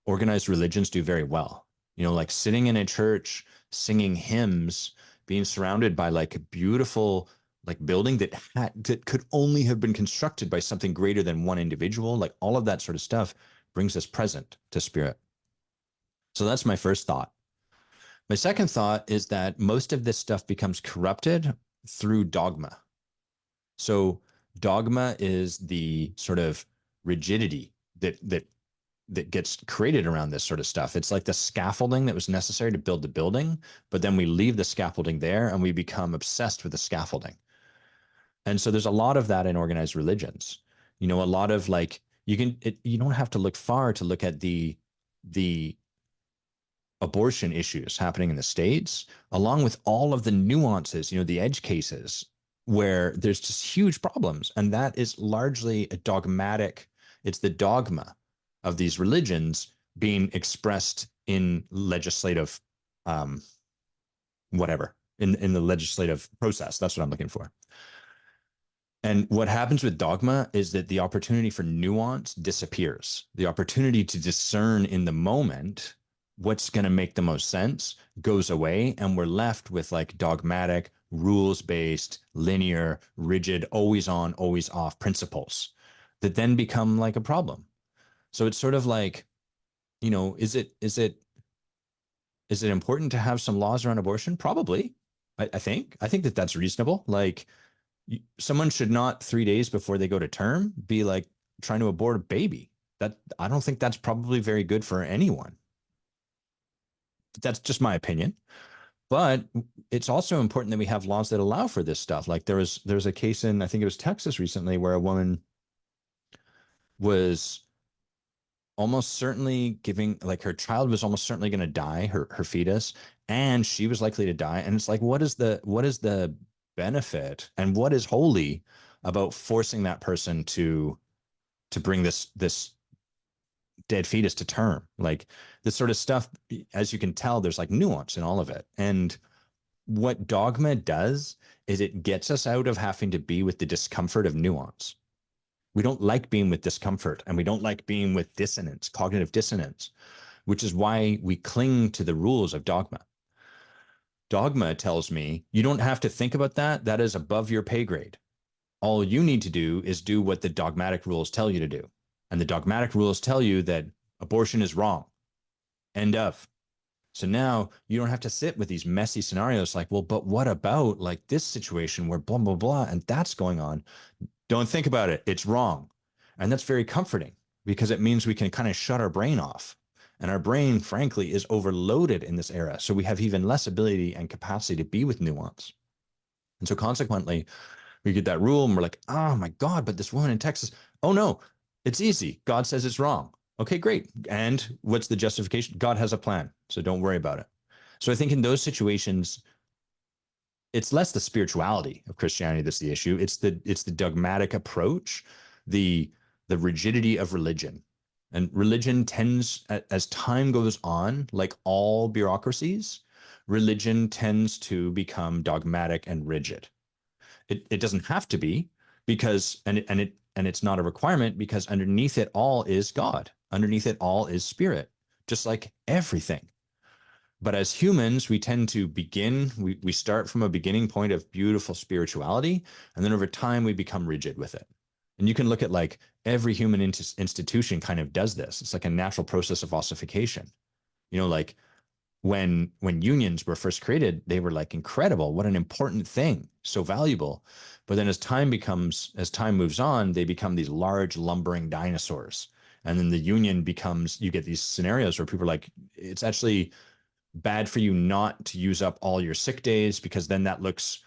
organized religions do very well. like sitting in a church, singing hymns, being surrounded by like a beautiful like building that could only have been constructed by something greater than one individual, like all of that sort of stuff brings us present to spirit. So that's my first thought. My second thought is that most of this stuff becomes corrupted through dogma. So dogma is the sort of rigidity that gets created around this sort of stuff. It's like the scaffolding that was necessary to build the building, but then we leave the scaffolding there and we become obsessed with the scaffolding. And so there's a lot of that in organized religions. A lot of like you don't have to look far to look at the abortion issues happening in the States, along with all of the nuances, the edge cases where there's just huge problems. And that is largely a dogmatic, it's the dogma of these religions being expressed in legislative, whatever, in the legislative process. That's what I'm looking for. And what happens with dogma is that the opportunity for nuance disappears. The opportunity to discern in the moment what's going to make the most sense goes away. And we're left with like dogmatic, rules based, linear, rigid, always on, always off principles that then become like a problem. So it's sort of like, is it important to have some laws around abortion? Probably. I think that that's reasonable. Like, someone should not 3 days before they go to term be like trying to abort a baby. That I don't think that's probably very good for anyone. That's just my opinion. But it's also important that we have laws that allow for this stuff. Like there's a case in, I think it was Texas recently, where a woman was almost certainly giving, like, her child was almost certainly going to die, her fetus, and she was likely to die. And it's like, what is the benefit and what is holy about forcing that person to bring this dead fetus to term? Like, this sort of stuff, as you can tell, there's like nuance in all of it. And what dogma does is it gets us out of having to be with the discomfort of nuance. We don't like being with discomfort, and we don't like being with dissonance, cognitive dissonance, which is why we cling to the rules of dogma. Dogma tells me you don't have to think about that. That is above your pay grade. All you need to do is do what the dogmatic rules tell you to do. And the dogmatic rules tell you that abortion is wrong. End of. So now you don't have to sit with these messy scenarios like, well, but what about like this situation where blah, blah, blah, and that's going on? Don't think about it. It's wrong. And that's very comforting because it means we can kind of shut our brain off. And our brain, frankly, is overloaded in this era. So we have even less ability and capacity to be with nuance. And so consequently, we get that rule and we're like, oh my God, but this woman in Texas, oh no, it's easy. God says it's wrong. Okay, great. And what's the justification? God has a plan. So don't worry about it. So I think in those situations, it's less the spirituality of Christianity that's the issue. It's the dogmatic approach, the rigidity of religion. And religion tends, as time goes on, like all bureaucracies, religion tends to become dogmatic and rigid. It doesn't have to be, because and it's not a requirement, because underneath it all is God. Underneath it all is spirit, just like everything. But as humans, we tend to we start from a beginning point of beautiful spirituality, and then over time we become rigid with it. And you can look at like every human institution kind of does this. It's like a natural process of ossification. Like when unions were first created, they were like incredible. What an important thing, so valuable. But then as time moves on, they become these large lumbering dinosaurs. And then the union becomes, you get these scenarios where people are like, it's actually bad for you not to use up all your sick days, because then that looks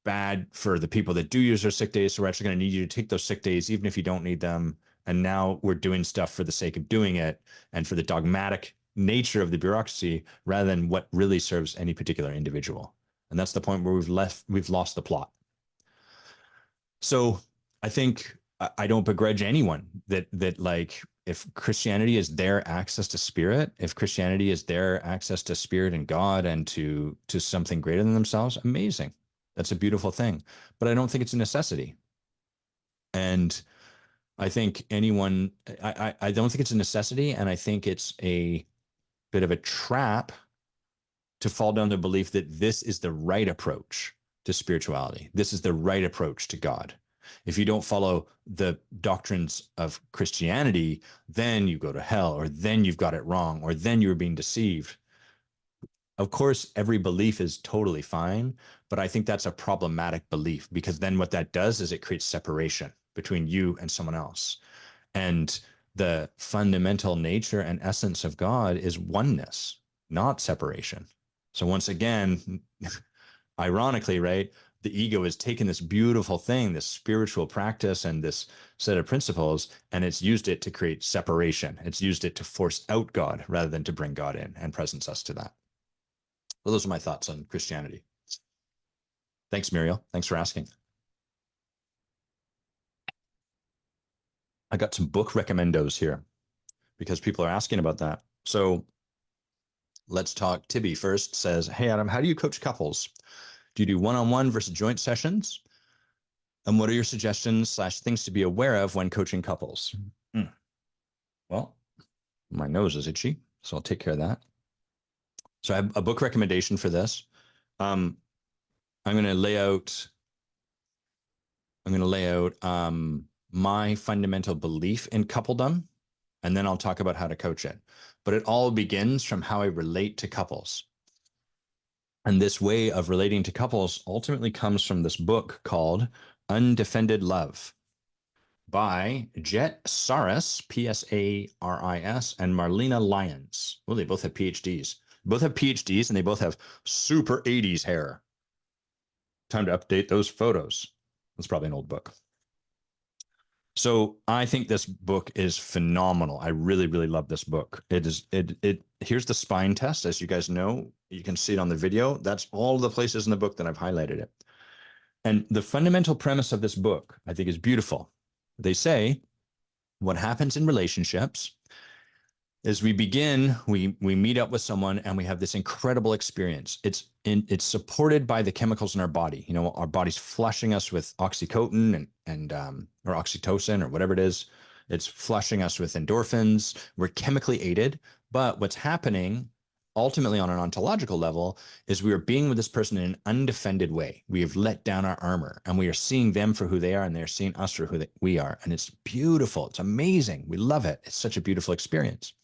bad for the people that do use their sick days. So we're actually going to need you to take those sick days, even if you don't need them. And now we're doing stuff for the sake of doing it and for the dogmatic nature of the bureaucracy rather than what really serves any particular individual. And that's the point where we've lost the plot. So I think I don't begrudge anyone that like, if Christianity is their access to spirit, if Christianity is their access to spirit and God and to something greater than themselves, amazing. That's a beautiful thing. But I don't think it's a necessity. And I think I don't think it's a necessity. And I think it's bit of a trap to fall down the belief that this is the right approach to spirituality. This is the right approach to God. If you don't follow the doctrines of Christianity, then you go to hell, or then you've got it wrong, or then you're being deceived. Of course, every belief is totally fine, but I think that's a problematic belief, because then what that does is it creates separation between you and someone else. And the fundamental nature and essence of God is oneness, not separation. So once again, ironically, right, the ego has taken this beautiful thing, this spiritual practice and this set of principles, and it's used it to create separation. It's used it to force out God rather than to bring God in and presence us to that. Well, those are my thoughts on Christianity. Thanks, Muriel. Thanks for asking. I got some book recommendos here because people are asking about that. So let's talk. Tibby first says, hey, Adam, how do you coach couples? Do you do one-on-one versus joint sessions? And what are your suggestions / things to be aware of when coaching couples? Well, my nose is itchy, so I'll take care of that. So I have a book recommendation for this. I'm going to lay out my fundamental belief in coupledom, and then I'll talk about how to coach it. But it all begins from how I relate to couples. And this way of relating to couples ultimately comes from this book called Undefended Love by Jet Saris, P-S-A-R-I-S, and Marlena Lyons. Well, they both have PhDs. Both have PhDs, and they both have super 80s hair. Time to update those photos. That's probably an old book. So I think this book is phenomenal. I really, really love this book. Here's the spine test. As you guys know, you can see it on the video. That's all the places in the book that I've highlighted it. And the fundamental premise of this book, I think, is beautiful. They say what happens in relationships is we meet up with someone and we have this incredible experience. It's supported by the chemicals in our body. You know, our body's flushing us with oxytocin or oxytocin or whatever it is. It's flushing us with endorphins. We're chemically aided. But what's happening ultimately on an ontological level is we are being with this person in an undefended way. We have let down our armor and we are seeing them for who they are and they're seeing us for who we are. And it's beautiful. It's amazing. We love it. It's such a beautiful experience.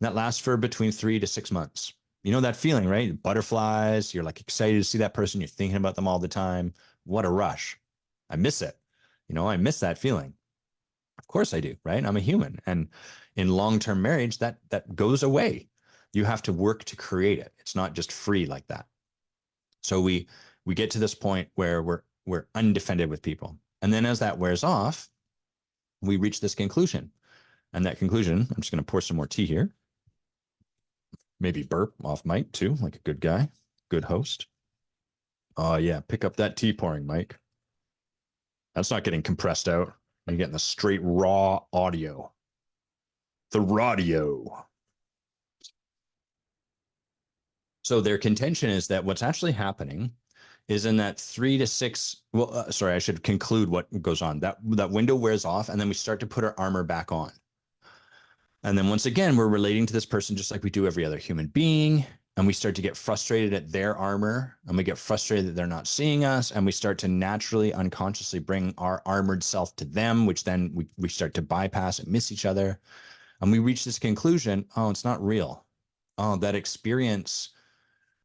And that lasts for between 3 to 6 months. You know that feeling, right? Butterflies, you're like excited to see that person. You're thinking about them all the time. What a rush. I miss it. You know, I miss that feeling. Of course I do, right? I'm a human. And in long-term marriage, that goes away. You have to work to create it. It's not just free like that. So we get to this point where we're undefended with people. And then as that wears off, we reach this conclusion. And that conclusion, I'm just going to pour some more tea here. Maybe burp off mic too, like a good guy, good host. Oh yeah, pick up that tea pouring, Mike. That's not getting compressed out. You're getting the straight raw audio. The radio. So their contention is that what's actually happening is in that 3 to 6. Well, sorry, I should conclude what goes on. That window wears off, and then we start to put our armor back on. And then once again, we're relating to this person just like we do every other human being. And we start to get frustrated at their armor, and we get frustrated that they're not seeing us. And we start to naturally, unconsciously bring our armored self to them, which then we start to bypass and miss each other. And we reach this conclusion, oh, it's not real. Oh, that experience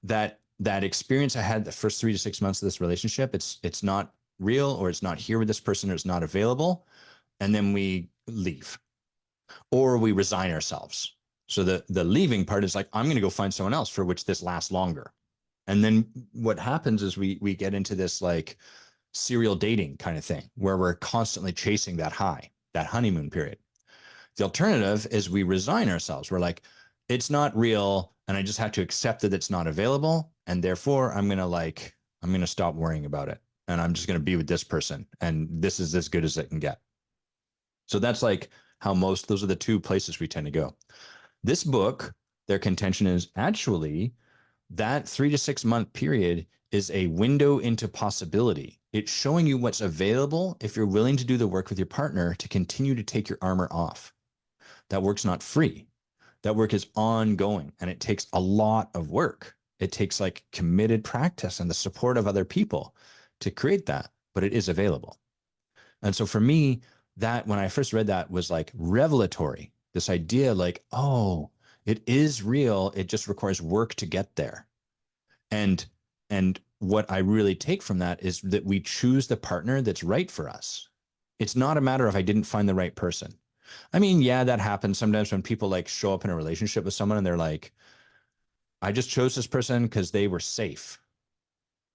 I had the first 3 to 6 months of this relationship, it's not real, or it's not here with this person, or it's not available. And then we leave. Or we resign ourselves. So the leaving part is like, I'm going to go find someone else for which this lasts longer. And then what happens is we get into this like serial dating kind of thing where we're constantly chasing that high, that honeymoon period. The alternative is we resign ourselves. We're like, it's not real, and I just have to accept that it's not available. And therefore I'm going to stop worrying about it. And I'm just going to be with this person. And this is as good as it can get. So that's like how those are the two places we tend to go. This book, their contention is actually that 3 to 6 month period is a window into possibility. It's showing you what's available if you're willing to do the work with your partner to continue to take your armor off. That work's not free. That work is ongoing and it takes a lot of work. It takes like committed practice and the support of other people to create that, but it is available. And so for me, that when I first read that was like revelatory. This idea like, oh, it is real. It just requires work to get there. And and what I really take from that is that we choose the partner that's right for us. It's not a matter of I didn't find the right person. I mean, yeah, that happens sometimes when people like show up in a relationship with someone and they're like, I just chose this person because they were safe.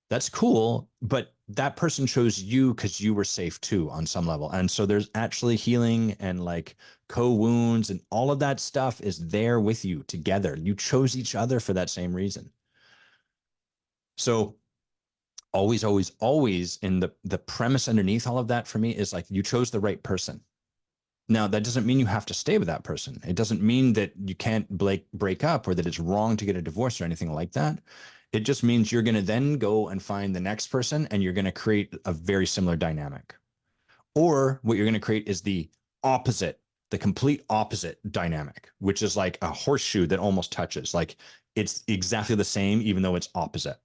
That's cool, but that person chose you because you were safe too on some level. And so there's actually healing and like co-wounds and all of that stuff is there with you together. You chose each other for that same reason. So always, always, always in the premise underneath all of that for me is like you chose the right person. Now, that doesn't mean you have to stay with that person. It doesn't mean that you can't break up or that it's wrong to get a divorce or anything like that. It just means you're going to then go and find the next person and you're going to create a very similar dynamic. Or what you're going to create is the opposite, the complete opposite dynamic, which is like a horseshoe that almost touches. Like it's exactly the same, even though it's opposite.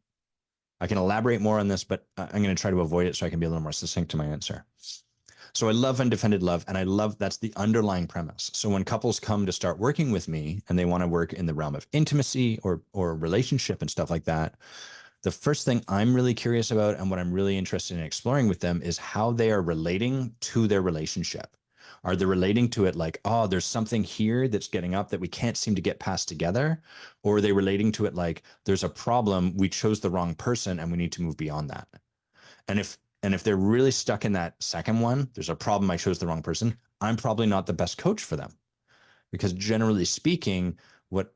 I can elaborate more on this, but I'm going to try to avoid it so I can be a little more succinct to my answer. So I love undefended love, and I love that's the underlying premise. So when couples come to start working with me and they want to work in the realm of intimacy or relationship and stuff like that, the first thing I'm really curious about and what I'm really interested in exploring with them is how they are relating to their relationship. Are they relating to it like, oh, there's something here that's getting up that we can't seem to get past together? Or are they relating to it like, there's a problem, we chose the wrong person and we need to move beyond that? And if they're really stuck in that second one, there's a problem, I chose the wrong person, I'm probably not the best coach for them. Because generally speaking, what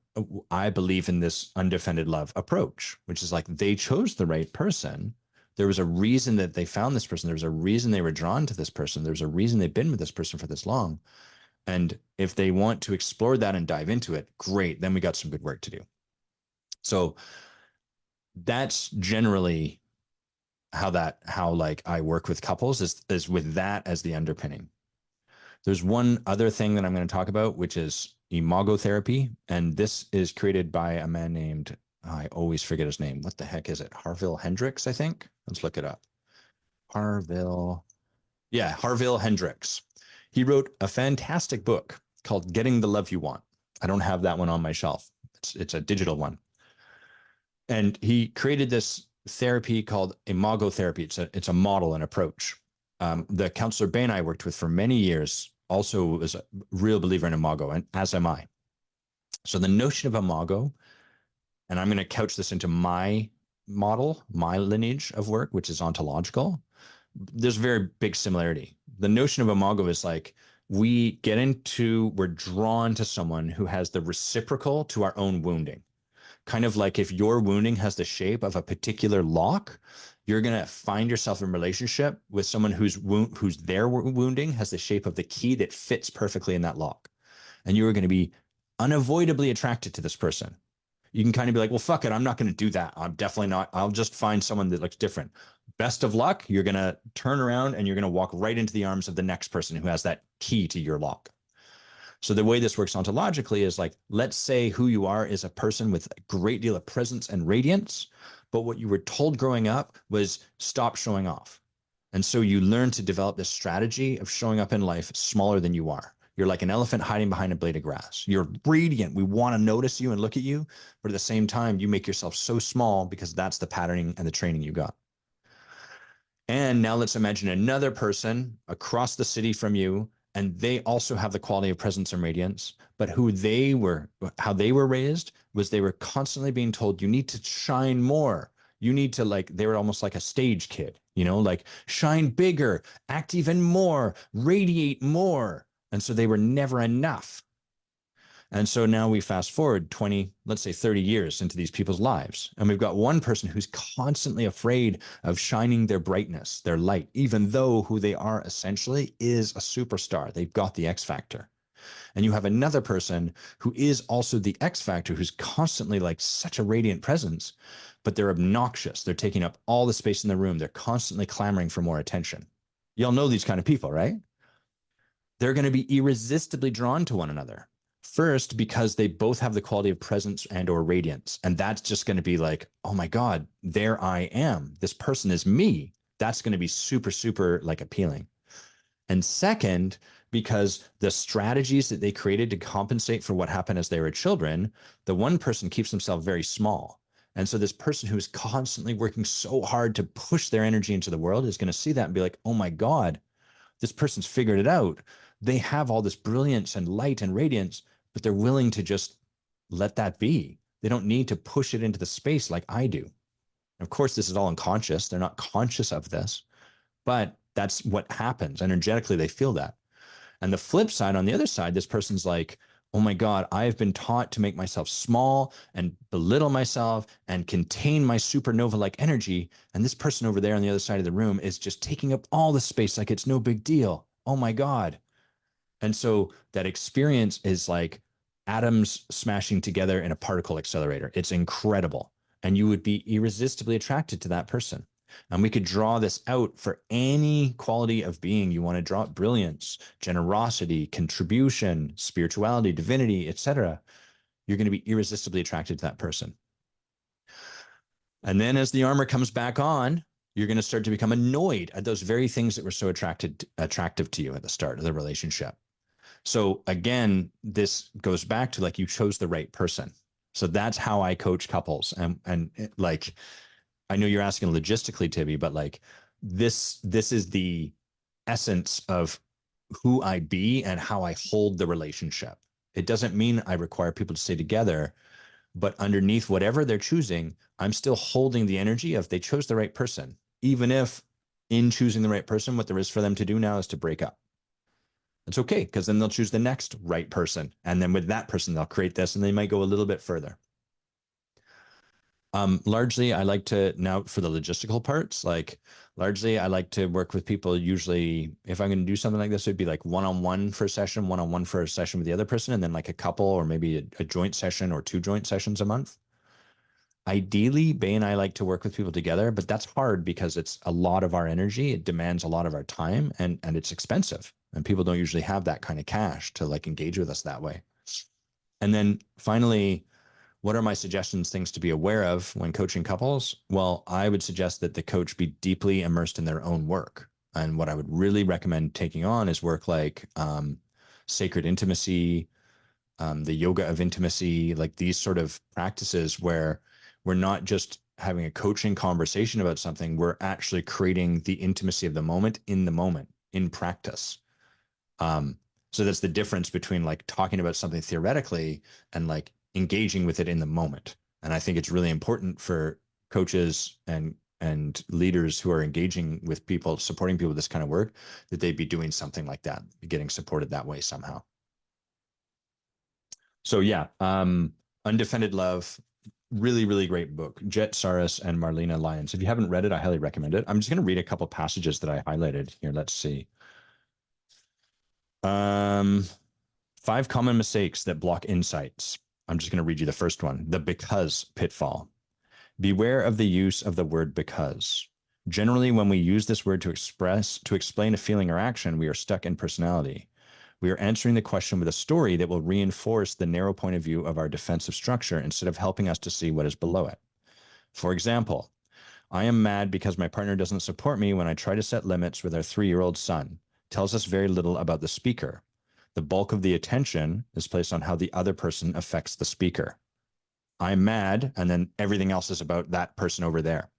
I believe in this undefended love approach, which is like they chose the right person. There was a reason that they found this person. There was a reason they were drawn to this person. There's a reason they've been with this person for this long. And if they want to explore that and dive into it, great. Then we got some good work to do. So that's generally how like I work with couples is with that as the underpinning. There's one other thing that I'm going to talk about, which is imago therapy. And this is created by a man named, I always forget his name. What the heck is it? Harville Hendrix, I think. Let's look it up. Harville. Yeah, Harville Hendrix. He wrote a fantastic book called Getting the Love You Want. I don't have that one on my shelf. It's a digital one. And he created this therapy called imago therapy. It's a model and approach. The counselor Bain I worked with for many years also was a real believer in imago, and as am I. So the notion of imago, and I'm going to couch this into my model, my lineage of work, which is ontological. There's a very big similarity. The notion of imago is like we're drawn to someone who has the reciprocal to our own wounding. Kind of like if your wounding has the shape of a particular lock, you're going to find yourself in relationship with someone whose their wounding has the shape of the key that fits perfectly in that lock. And you are going to be unavoidably attracted to this person. You can kind of be like, well, fuck it. I'm not going to do that. I'm definitely not. I'll just find someone that looks different. Best of luck. You're going to turn around and you're going to walk right into the arms of the next person who has that key to your lock. So the way this works ontologically is like, let's say who you are is a person with a great deal of presence and radiance, but what you were told growing up was stop showing off. And so you learn to develop this strategy of showing up in life smaller than you are. You're like an elephant hiding behind a blade of grass. You're radiant. We want to notice you and look at you, but at the same time, you make yourself so small because that's the patterning and the training you got. And now let's imagine another person across the city from you, and they also have the quality of presence and radiance, but how they were raised was they were constantly being told, you need to shine more. You need to like, they were almost like a stage kid, like shine bigger, act even more, radiate more. And so they were never enough. And so now we fast forward 20, let's say 30 years into these people's lives. And we've got one person who's constantly afraid of shining their brightness, their light, even though who they are essentially is a superstar. They've got the X factor. And you have another person who is also the X factor, who's constantly like such a radiant presence, but they're obnoxious. They're taking up all the space in the room. They're constantly clamoring for more attention. Y'all know these kind of people, right? They're going to be irresistibly drawn to one another. First, because they both have the quality of presence and or radiance. And that's just going to be like, oh my God, there I am. This person is me. That's going to be super, super like appealing. And second, because the strategies that they created to compensate for what happened as they were children, the one person keeps themselves very small. And so this person who is constantly working so hard to push their energy into the world is going to see that and be like, oh my God, this person's figured it out. They have all this brilliance and light and radiance, but they're willing to just let that be. They don't need to push it into the space like I do. Of course, this is all unconscious. They're not conscious of this, but that's what happens. Energetically, they feel that. And the flip side, on the other side, this person's like, oh my God, I've been taught to make myself small and belittle myself and contain my supernova like energy. And this person over there on the other side of the room is just taking up all the space like it's no big deal. Oh my God. And so that experience is like atoms smashing together in a particle accelerator. It's incredible. And you would be irresistibly attracted to that person. And we could draw this out for any quality of being you want to draw: brilliance, generosity, contribution, spirituality, divinity, etc. You're going to be irresistibly attracted to that person. And then as the armor comes back on, you're going to start to become annoyed at those very things that were so attractive to you at the start of the relationship. So again, this goes back to like you chose the right person. So that's how I coach couples. And like, I know you're asking logistically, Tibby, but like this is the essence of who I be and how I hold the relationship. It doesn't mean I require people to stay together, but underneath whatever they're choosing, I'm still holding the energy of they chose the right person, even if in choosing the right person, what there is for them to do now is to break up. It's okay, because then they'll choose the next right person. And then with that person, they'll create this and they might go a little bit further. Largely, I like to, now for the logistical parts, like largely I like to work with people. Usually, if I'm going to do something like this, it'd be like one-on-one for a session, one-on-one for a session with the other person, and then like a couple or maybe a joint session or 2 joint sessions a month. Ideally, Bay and I like to work with people together, but that's hard because it's a lot of our energy. It demands a lot of our time, and it's expensive. And people don't usually have that kind of cash to like engage with us that way. And then finally, what are my suggestions, things to be aware of when coaching couples? Well, I would suggest that the coach be deeply immersed in their own work. And what I would really recommend taking on is work like sacred intimacy, the yoga of intimacy, like these sort of practices where we're not just having a coaching conversation about something, we're actually creating the intimacy of the moment in practice. So that's the difference between like talking about something theoretically and like engaging with it in the moment. And I think it's really important for coaches and leaders who are engaging with people, supporting people with this kind of work, that they be doing something like that, getting supported that way somehow. So yeah, Undefended Love, really, really great book. Jet Saras and Marlena Lyons. If you haven't read it, I highly recommend it. I'm just going to read a couple passages that I highlighted here. Let's see. 5 common mistakes that block insights. I'm just going to read you the first one. The because pitfall. Beware of the use of the word because. Generally, when we use this word to explain a feeling or action, we are stuck in personality. We are answering the question with a story that will reinforce the narrow point of view of our defensive structure instead of helping us to see what is below it. For example, I am mad because my partner doesn't support me when I try to set limits with our 3-year-old son. Tells us very little about the speaker. The bulk of the attention is placed on how the other person affects the speaker. I'm mad, and then everything else is about that person over there.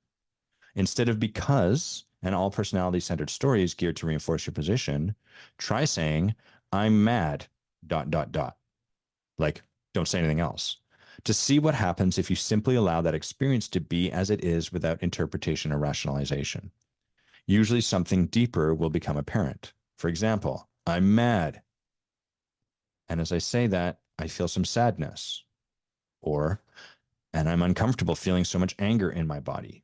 Instead of because and all personality-centered stories geared to reinforce your position, try saying, I'm mad, ... Like, don't say anything else. To see what happens if you simply allow that experience to be as it is without interpretation or rationalization. Usually something deeper will become apparent. For example, I'm mad. And as I say that, I feel some sadness. Or, and I'm uncomfortable feeling so much anger in my body.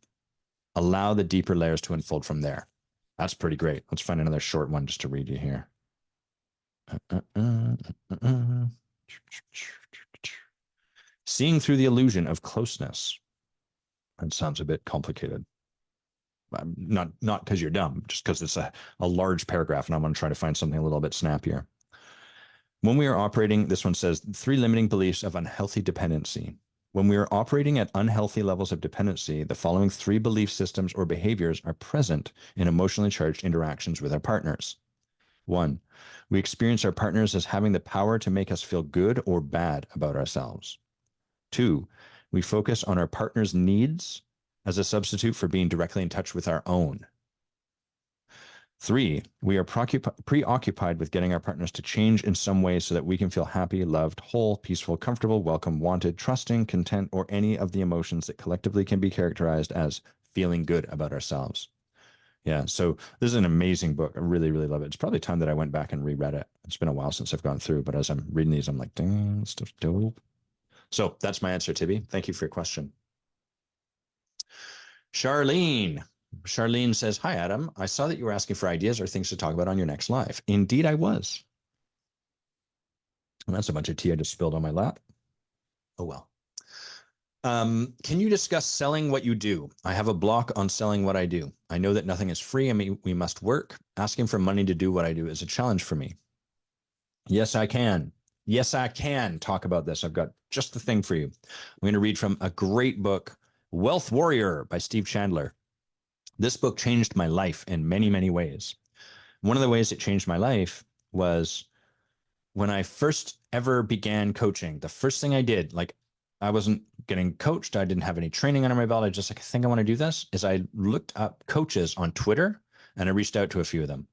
Allow the deeper layers to unfold from there. That's pretty great. Let's find another short one just to read you here. Seeing through the illusion of closeness. That sounds a bit complicated. Not because you're dumb, just because it's a large paragraph and I'm going to try to find something a little bit snappier. When we are operating, this one says 3 limiting beliefs of unhealthy dependency. When we are operating at unhealthy levels of dependency, the following 3 belief systems or behaviors are present in emotionally charged interactions with our partners. 1, we experience our partners as having the power to make us feel good or bad about ourselves. 2, we focus on our partner's needs as a substitute for being directly in touch with our own. 3, we are preoccupied with getting our partners to change in some way so that we can feel happy, loved, whole, peaceful, comfortable, welcome, wanted, trusting, content, or any of the emotions that collectively can be characterized as feeling good about ourselves. Yeah, so this is an amazing book. I really, really love it. It's probably time that I went back and reread it. It's been a while since I've gone through, but as I'm reading these, I'm like, dang, this stuff's dope. So that's my answer, Tibby. Thank you for your question. Charlene. Charlene says, hi, Adam. I saw that you were asking for ideas or things to talk about on your next live. Indeed, I was. And that's a bunch of tea I just spilled on my lap. Oh, well. Can you discuss selling what you do? I have a block on selling what I do. I know that nothing is free and we must work. Asking for money to do what I do is a challenge for me. Yes, I can. Yes, I can talk about this. I've got just the thing for you. I'm going to read from a great book, Wealth Warrior by Steve Chandler. This book changed my life in many, many ways. One of the ways it changed my life was when I first ever began coaching. The first thing I did, like I wasn't getting coached, I didn't have any training under my belt. I just like, I think I want to do this. Is I looked up coaches on Twitter and I reached out to a few of them.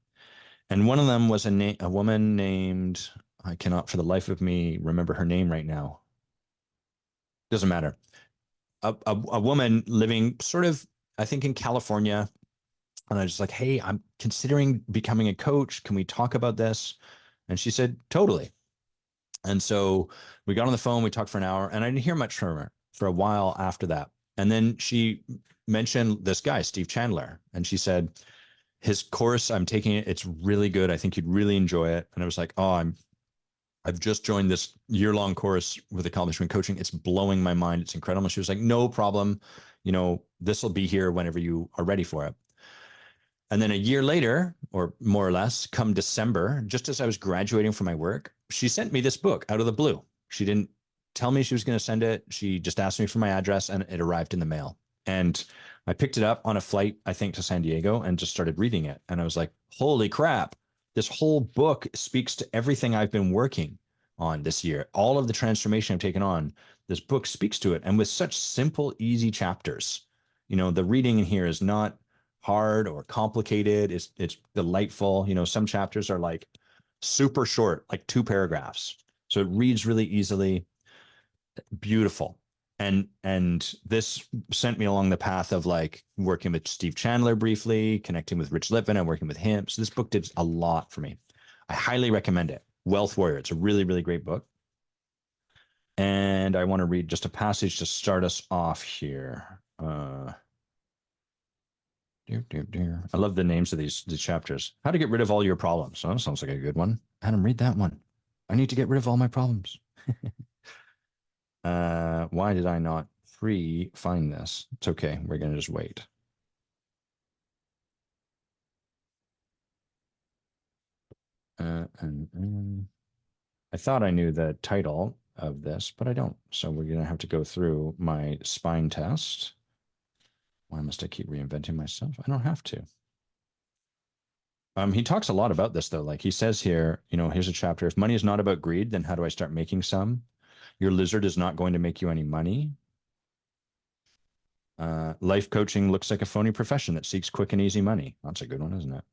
And one of them was a woman named, I cannot for the life of me remember her name right now. Doesn't matter. A woman living sort of, I think, in California. And I was just like, hey, I'm considering becoming a coach. Can we talk about this? And she said, totally. And so we got on the phone, we talked for an hour, and I didn't hear much from her for a while after that. And then she mentioned this guy, Steve Chandler. And she said, his course, I'm taking it. It's really good. I think you'd really enjoy it. And I was like, oh, I've just joined this year-long course with Accomplishment Coaching. It's blowing my mind. It's incredible. She was like, no problem. You know, this will be here whenever you are ready for it. And then a year later, or more or less, come December, just as I was graduating from my work, she sent me this book out of the blue. She didn't tell me she was going to send it. She just asked me for my address and it arrived in the mail. And I picked it up on a flight, I think, to San Diego and just started reading it. And I was like, holy crap, this whole book speaks to everything I've been working on this year. All of the transformation I've taken on, this book speaks to it. And with such simple, easy chapters, you know, the reading in here is not hard or complicated. It's delightful. You know, some chapters are like super short, like 2 paragraphs. So it reads really easily. Beautiful. And this sent me along the path of like working with Steve Chandler briefly, connecting with Rich Litvin and working with him. So this book did a lot for me. I highly recommend it. Wealth Warrior. It's a really, really great book. And I want to read just a passage to start us off here. I love the names of these chapters. How to get rid of all your problems. Oh, that sounds like a good one. Adam, read that one. I need to get rid of all my problems. Why did I not find this? It's okay. We're going to just wait. I thought I knew the title of this, but I don't. So we're going to have to go through my spine test. Why must I keep reinventing myself? I don't have to. He talks a lot about this though. Like he says here, you know, here's a chapter. If money is not about greed, then how do I start making some? Your lizard is not going to make you any money. Life coaching looks like a phony profession that seeks quick and easy money. That's a good one, isn't it?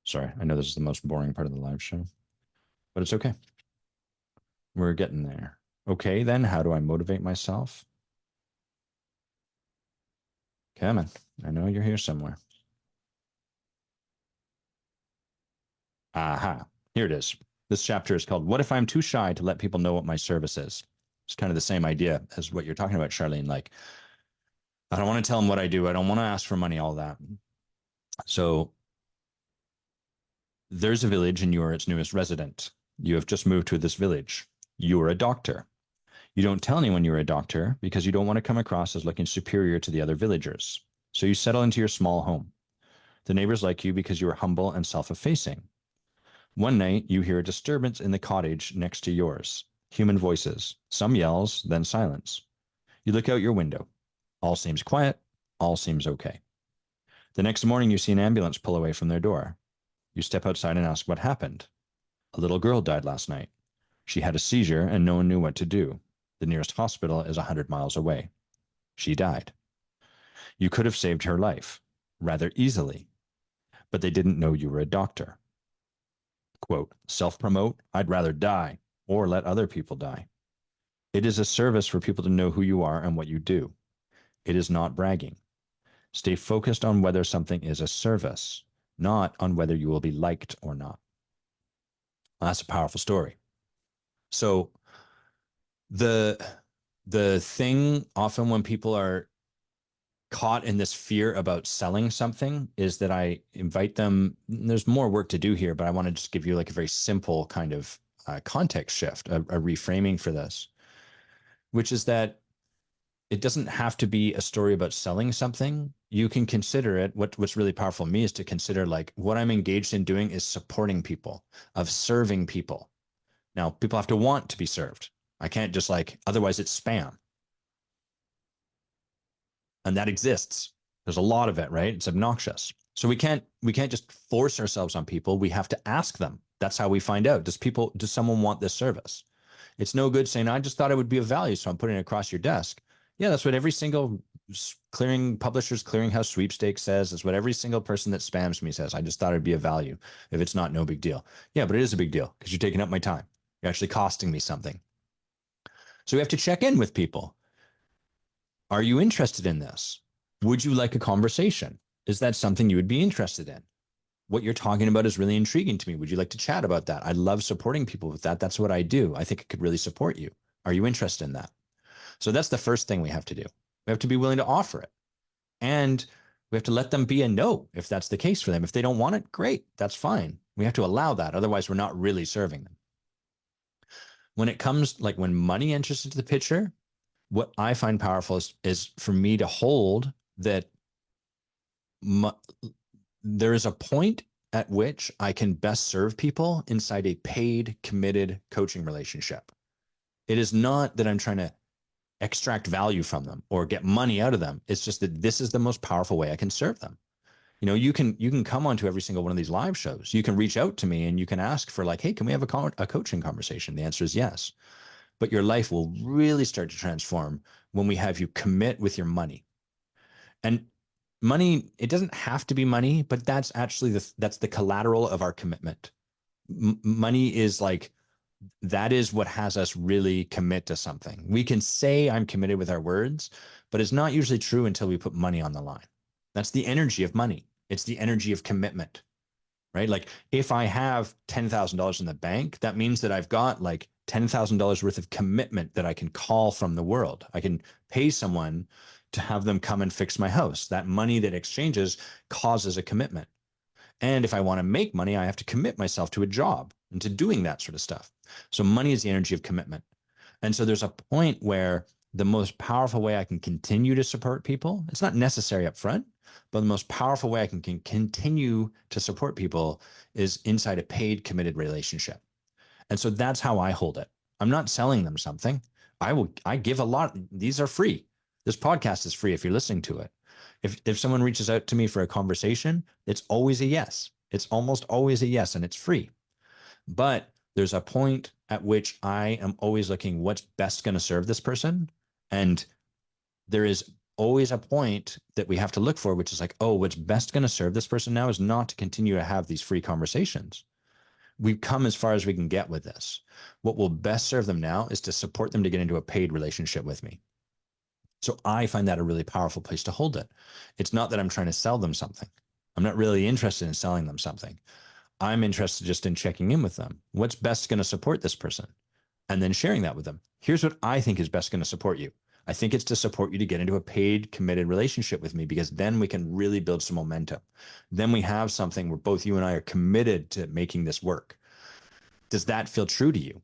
Sorry, I know this is the most boring part of the live show, but it's okay. We're getting there. Okay, then how do I motivate myself? Come on, I know you're here somewhere. Aha, here it is. This chapter is called What If I'm Too Shy to Let People Know What My Service Is? It's kind of the same idea as what you're talking about, Charlene. Like, I don't want to tell them what I do. I don't want to ask for money, all that. So there's a village and you are its newest resident. You have just moved to this village. You are a doctor. You don't tell anyone you're a doctor because you don't want to come across as looking superior to the other villagers. So you settle into your small home. The neighbors like you because you are humble and self-effacing. One night, you hear a disturbance in the cottage next to yours. Human voices, some yells, then silence. You look out your window. All seems quiet. All seems okay. The next morning, you see an ambulance pull away from their door. You step outside and ask what happened. A little girl died last night. She had a seizure and no one knew what to do. The nearest hospital is 100 miles away. She died. You could have saved her life rather easily, but they didn't know you were a doctor. Quote, self-promote, I'd rather die or let other people die. It is a service for people to know who you are and what you do. It is not bragging. Stay focused on whether something is a service, not on whether you will be liked or not. Well, that's a powerful story. So the thing often when people are caught in this fear about selling something is that I invite them. There's more work to do here, but I want to just give you like a very simple kind of context shift, a reframing for this, which is that it doesn't have to be a story about selling something. You can consider it. What's really powerful to me is to consider like what I'm engaged in doing is supporting people, of serving people. Now, people have to want to be served. I can't just like, otherwise it's spam. And that exists. There's a lot of it, right? It's obnoxious. So we can't just force ourselves on people. We have to ask them. That's how we find out. Does someone want this service? It's no good saying, I just thought it would be of value, so I'm putting it across your desk. Yeah, that's what every single publisher's clearinghouse sweepstake says. That's what every single person that spams me says. I just thought it'd be of value. If it's not, no big deal. Yeah, but it is a big deal because you're taking up my time. You're actually costing me something. So we have to check in with people. Are you interested in this? Would you like a conversation? Is that something you would be interested in? What you're talking about is really intriguing to me. Would you like to chat about that? I love supporting people with that. That's what I do. I think it could really support you. Are you interested in that? So that's the first thing we have to do. We have to be willing to offer it. And we have to let them be a no if that's the case for them. If they don't want it, great. That's fine. We have to allow that. Otherwise, we're not really serving them. When it comes, like when money enters into the picture, what I find powerful is for me to hold that there is a point at which I can best serve people inside a paid, committed coaching relationship. It is not that I'm trying to extract value from them or get money out of them. It's just that this is the most powerful way I can serve them. You know, you can come onto every single one of these live shows. You can reach out to me and you can ask for like, hey, can we have a coaching conversation? The answer is yes. But your life will really start to transform when we have you commit with your money. And money, it doesn't have to be money, but that's actually that's the collateral of our commitment. Money is like, that is what has us really commit to something. We can say I'm committed with our words, but it's not usually true until we put money on the line. That's the energy of money. It's the energy of commitment, right? Like if I have $10,000 in the bank, that means that I've got like $10,000 worth of commitment that I can call from the world. I can pay someone to have them come and fix my house. That money that exchanges causes a commitment. And if I want to make money, I have to commit myself to a job and to doing that sort of stuff. So money is the energy of commitment. And so there's a point where the most powerful way I can continue to support people, it's not necessary up front, but the most powerful way I can continue to support people is inside a paid, committed relationship. And so that's how I hold it. I'm not selling them something. I give a lot. These are free. This podcast is free if you're listening to it. If someone reaches out to me for a conversation, it's always a yes. It's almost always a yes, and it's free. But there's a point at which I am always looking what's best going to serve this person. And there is always a point that we have to look for, which is like, oh, what's best going to serve this person now is not to continue to have these free conversations. We've come as far as we can get with this. What will best serve them now is to support them to get into a paid relationship with me. So I find that a really powerful place to hold it. It's not that I'm trying to sell them something. I'm not really interested in selling them something. I'm interested just in checking in with them. What's best going to support this person? And then sharing that with them. Here's what I think is best going to support you. I think it's to support you to get into a paid, committed relationship with me, because then we can really build some momentum. Then we have something where both you and I are committed to making this work. Does that feel true to you?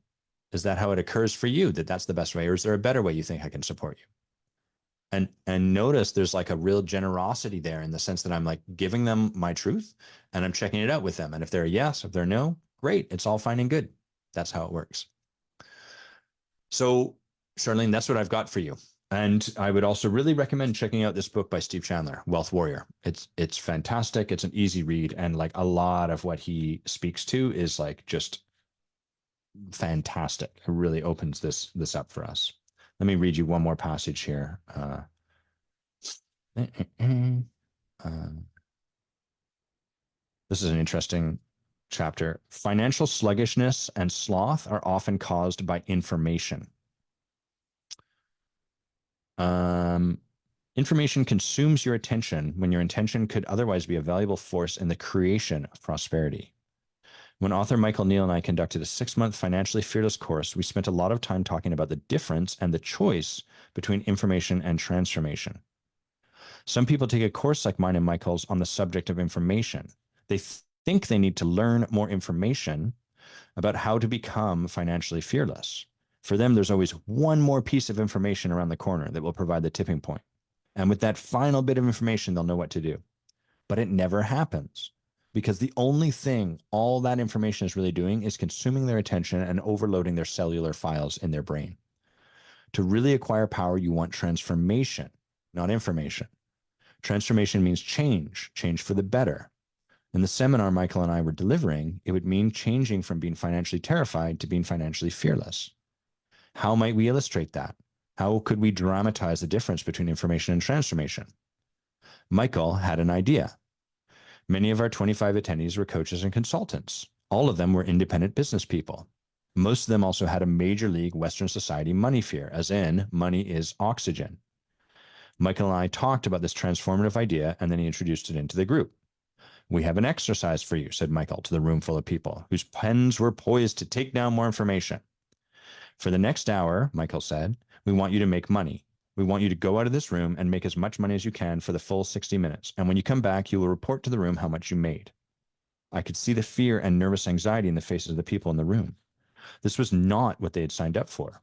Is that how it occurs for you, that that's the best way? Or is there a better way you think I can support you? And notice there's like a real generosity there in the sense that I'm like giving them my truth and I'm checking it out with them. And if they're a yes, if they're no, great. It's all fine and good. That's how it works. So, Charlene, that's what I've got for you. And I would also really recommend checking out this book by Steve Chandler, Wealth Warrior. It's fantastic. It's an easy read, and like a lot of what he speaks to is like just fantastic. It really opens this up for us. Let me read you one more passage here. This is an interesting chapter. Financial sluggishness and sloth are often caused by information. Information consumes your attention when your intention could otherwise be a valuable force in the creation of prosperity. When author Michael Neal and I conducted a 6-month financially fearless course, we spent a lot of time talking about the difference and the choice between information and transformation. Some people take a course like mine and Michael's on the subject of information. They think they need to learn more information about how to become financially fearless. For them, there's always one more piece of information around the corner that will provide the tipping point. And with that final bit of information, they'll know what to do. But it never happens because the only thing all that information is really doing is consuming their attention and overloading their cellular files in their brain. To really acquire power, you want transformation, not information. Transformation means change, change for the better. In the seminar Michael and I were delivering, it would mean changing from being financially terrified to being financially fearless. How might we illustrate that? How could we dramatize the difference between information and transformation? Michael had an idea. Many of our 25 attendees were coaches and consultants. All of them were independent business people. Most of them also had a major league Western society money fear, as in money is oxygen. Michael and I talked about this transformative idea, and then he introduced it into the group. We have an exercise for you, said Michael to the room full of people whose pens were poised to take down more information. For the next hour, Michael said, we want you to make money. We want you to go out of this room and make as much money as you can for the full 60 minutes. And when you come back, you will report to the room how much you made. I could see the fear and nervous anxiety in the faces of the people in the room. This was not what they had signed up for.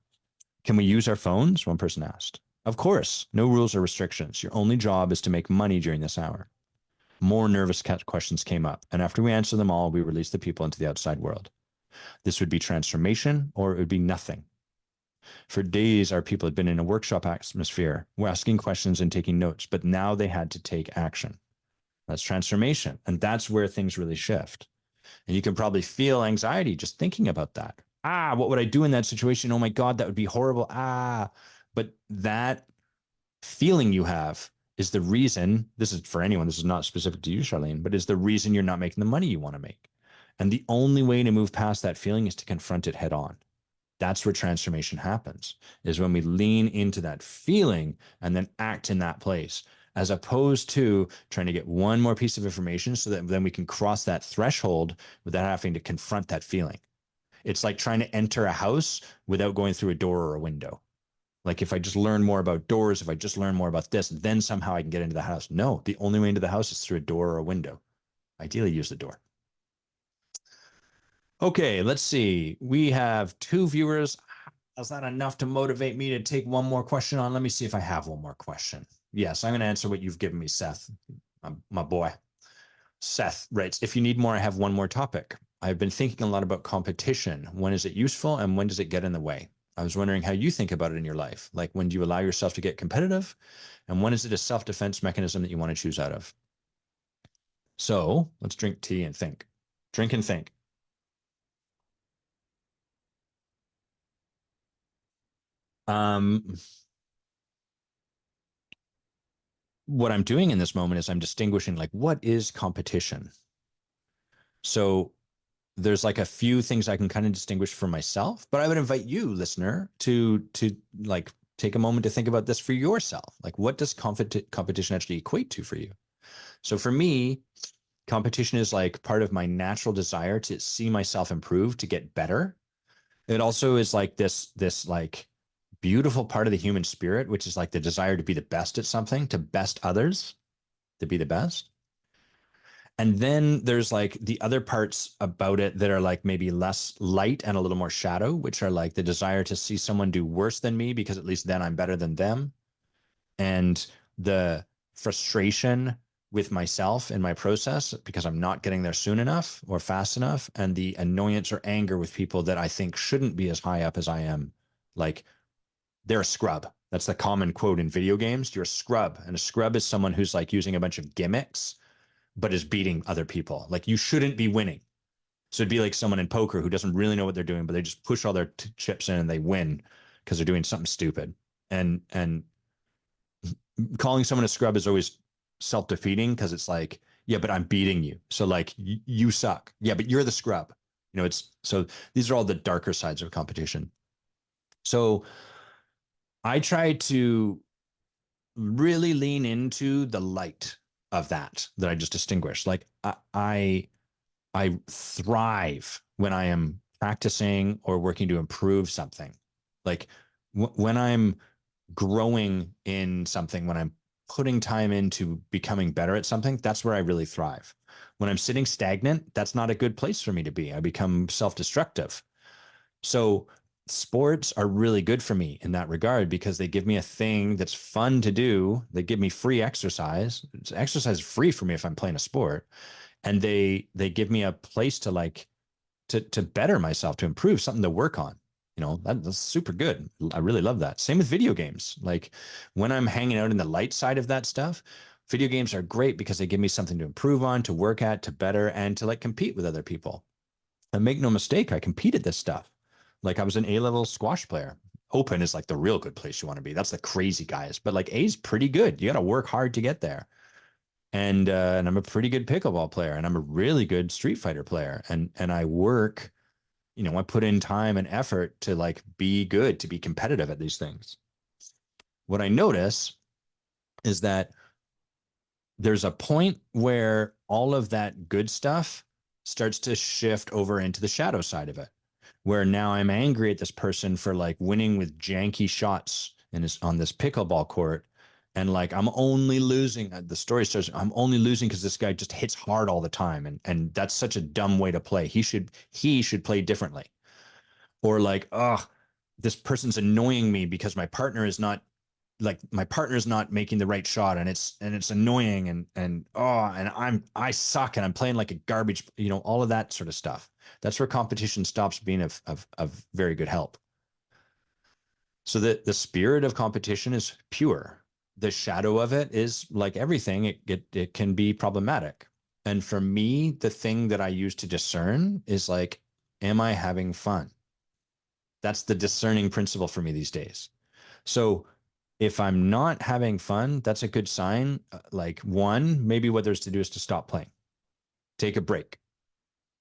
Can we use our phones? One person asked. Of course, no rules or restrictions. Your only job is to make money during this hour. More nervous questions came up, and after we answered them all, we released the people into the outside world. This would be transformation, or it would be nothing. For days, our people had been in a workshop atmosphere, asking questions and taking notes, but now they had to take action. That's transformation, and that's where things really shift. And you can probably feel anxiety just thinking about that. What would I do in that situation? Oh my God, that would be horrible. But that feeling you have is the reason, this is for anyone, this is not specific to you, Charlene, but is the reason you're not making the money you want to make. And the only way to move past that feeling is to confront it head on. That's where transformation happens, is when we lean into that feeling and then act in that place, as opposed to trying to get one more piece of information so that then we can cross that threshold without having to confront that feeling. It's like trying to enter a house without going through a door or a window. Like if I just learn more about doors, if I just learn more about this, then somehow I can get into the house. No, the only way into the house is through a door or a window. Ideally, use the door. Okay, let's see. We have 2 viewers. Is that enough to motivate me to take one more question on? Let me see if I have one more question. Yes, I'm going to answer what you've given me, Seth, my boy. Seth writes, if you need more, I have one more topic. I've been thinking a lot about competition. When is it useful and when does it get in the way? I was wondering how you think about it in your life. Like when do you allow yourself to get competitive? And when is it a self-defense mechanism that you want to choose out of? So let's drink tea and think. Drink and think. What I'm doing in this moment is I'm distinguishing like what is competition. So there's like a few things I can kind of distinguish for myself, but I would invite you, listener, to like take a moment to think about this for yourself. Like, what does competition actually equate to for you? So for me, competition is like part of my natural desire to see myself improve, to get better. It also is like this like beautiful part of the human spirit, which is like the desire to be the best at something, to best others, to be the best. And then there's like the other parts about it that are like maybe less light and a little more shadow, which are like the desire to see someone do worse than me because at least then I'm better than them. And the frustration with myself in my process because I'm not getting there soon enough or fast enough, and the annoyance or anger with people that I think shouldn't be as high up as I am. Like, they're a scrub. That's the common quote in video games. You're a scrub. And a scrub is someone who's like using a bunch of gimmicks, but is beating other people. Like, you shouldn't be winning. So it'd be like someone in poker who doesn't really know what they're doing, but they just push all their chips in and they win because they're doing something stupid. And calling someone a scrub is always self-defeating because it's like, yeah, but I'm beating you. So like you suck. Yeah, but you're the scrub. It's so these are all the darker sides of competition. So I try to really lean into the light of that I just distinguished. Like I thrive when I am practicing or working to improve something. Like when I'm growing in something, when I'm putting time into becoming better at something, that's where I really thrive. When I'm sitting stagnant, that's not a good place for me to be. I become self destructive. So, sports are really good for me in that regard because they give me a thing that's fun to do. They give me free exercise. Exercise is free for me if I'm playing a sport, and they give me a place to like to better myself, to improve, something to work on. That's super good. I really love that. Same with video games. Like when I'm hanging out in the light side of that stuff, video games are great because they give me something to improve on, to work at, to better, and to like compete with other people. And make no mistake, I compete at this stuff. Like I was an A-level squash player. Open is like the real good place you want to be. That's the crazy guys. But like A's pretty good. You got to work hard to get there. And I'm a pretty good pickleball player, and I'm a really good Street Fighter player. And I work, I put in time and effort to like be good, to be competitive at these things. What I notice is that there's a point where all of that good stuff starts to shift over into the shadow side of it, where now I'm angry at this person for like winning with janky shots on this pickleball court. And like I'm only losing. The story starts. I'm only losing because this guy just hits hard all the time, and that's such a dumb way to play. He should play differently. Or like, oh, this person's annoying me because my partner's not making the right shot, and it's annoying, and I suck and I'm playing like a garbage, all of that sort of stuff. That's where competition stops being of very good help. So the spirit of competition is pure. The shadow of it is like everything, it can be problematic. And for me, the thing that I use to discern is like, am I having fun? That's the discerning principle for me these days. So if I'm not having fun, that's a good sign. Like one, maybe what there's to do is to stop playing, take a break,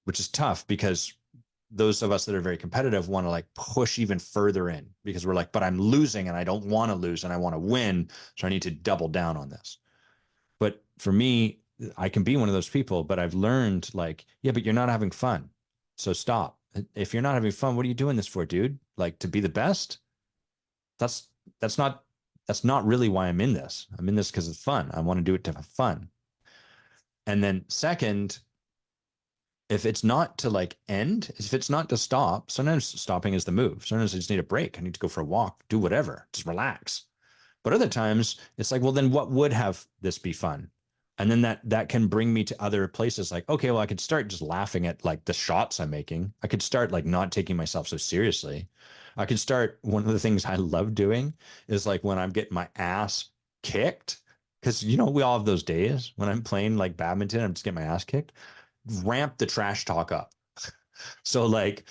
which is tough because those of us that are very competitive want to like push even further in because we're like, but I'm losing and I don't want to lose and I want to win. So I need to double down on this. But for me, I can be one of those people, but I've learned like, yeah, but you're not having fun. So stop. If you're not having fun, what are you doing this for, dude? Like to be the best? That's that's not that's not really why I'm in this. I'm in this because it's fun. I want to do it to have fun. And then second, if it's not to like end, if it's not to stop, sometimes stopping is the move. Sometimes I just need a break. I need to go for a walk, do whatever, just relax. But other times it's like, well, then what would have this be fun? And then that can bring me to other places like, okay, well, I could start just laughing at like the shots I'm making. I could start like not taking myself so seriously. I could start, one of the things I love doing is like when I'm getting my ass kicked, because we all have those days when I'm playing like badminton, I'm just getting my ass kicked, ramp the trash talk up. So like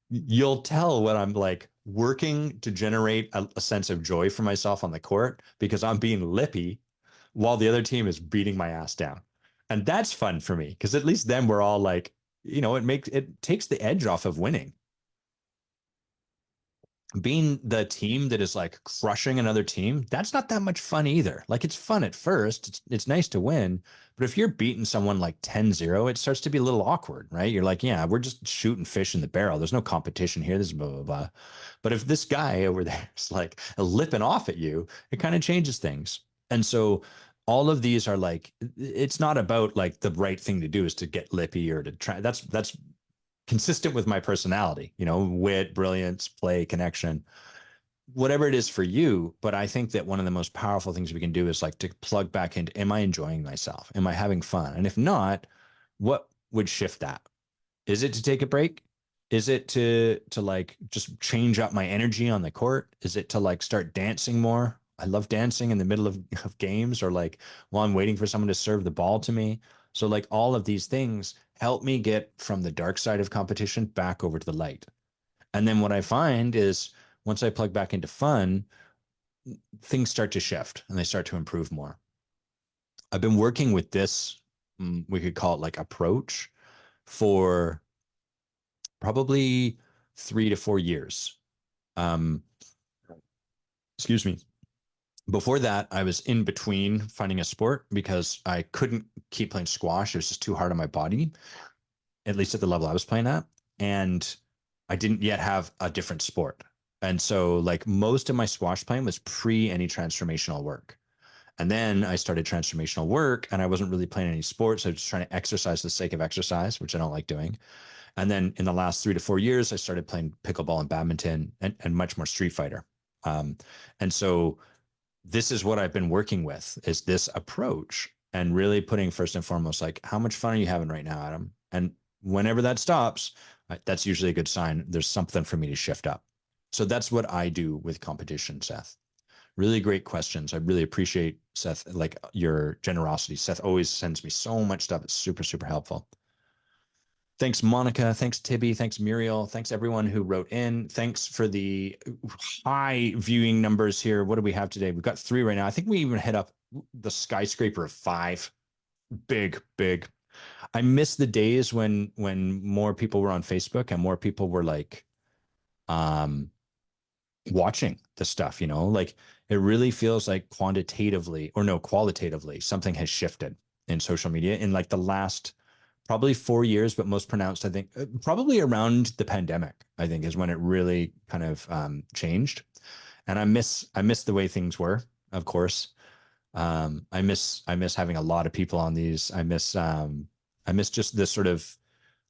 you'll tell when I'm like working to generate a sense of joy for myself on the court because I'm being lippy while the other team is beating my ass down. And that's fun for me because at least then we're all like, it takes the edge off of winning. Being the team that is like crushing another team, that's not that much fun either. Like it's fun at first. It's nice to win, but if you're beating someone like 10-0, it starts to be a little awkward, right? You're like, yeah, we're just shooting fish in the barrel. There's no competition here. This is blah, blah, blah. But if this guy over there is like lipping off at you, it kind of changes things. And so all of these are like, it's not about like the right thing to do is to get lippy or to try. That's consistent with my personality, wit, brilliance, play, connection. whatever it is for you. But I think that one of the most powerful things we can do is like to plug back into, am I enjoying myself? Am I having fun? And if not, what would shift that? Is it to take a break? Is it to like just change up my energy on the court? Is it to like start dancing more? I love dancing in the middle of games, or like while I'm waiting for someone to serve the ball to me. So like all of these things help me get from the dark side of competition back over to the light. And then what I find is once I plug back into fun, things start to shift and they start to improve more. I've been working with this, we could call it like approach, for probably 3 to 4 years. Um, excuse me. Before that, I was in between finding a sport because I couldn't keep playing squash. It was just too hard on my body, at least at the level I was playing at. And I didn't yet have a different sport. And so, like, most of my squash playing was pre any transformational work. And then I started transformational work and I wasn't really playing any sports. I was just trying to exercise for the sake of exercise, which I don't like doing. And then in the last 3 to 4 years, I started playing pickleball and badminton and much more Street Fighter. Um, and so this is what I've been working with, is this approach, and really putting first and foremost, like, how much fun are you having right now, Adam? And whenever that stops, that's usually a good sign. There's something for me to shift up. So that's what I do with competition, Seth. Really great questions. I really appreciate, Seth, like your generosity. Seth always sends me so much stuff. It's super, super helpful. Thanks, Monica. Thanks, Tibby. Thanks, Muriel. Thanks, everyone who wrote in. Thanks for the high viewing numbers here. What do we have today? We've got 3 right now. I think we even hit up the skyscraper of 5. Big, big. I miss the days when more people were on Facebook and more people were like um watching the stuff, like it really feels like quantitatively, or no, qualitatively, something has shifted in social media in like the last probably 4 years, but most pronounced, I think, probably around the pandemic, I think, is when it really kind of changed. And I miss the way things were, of course. I miss having a lot of people on these. I miss just this sort of,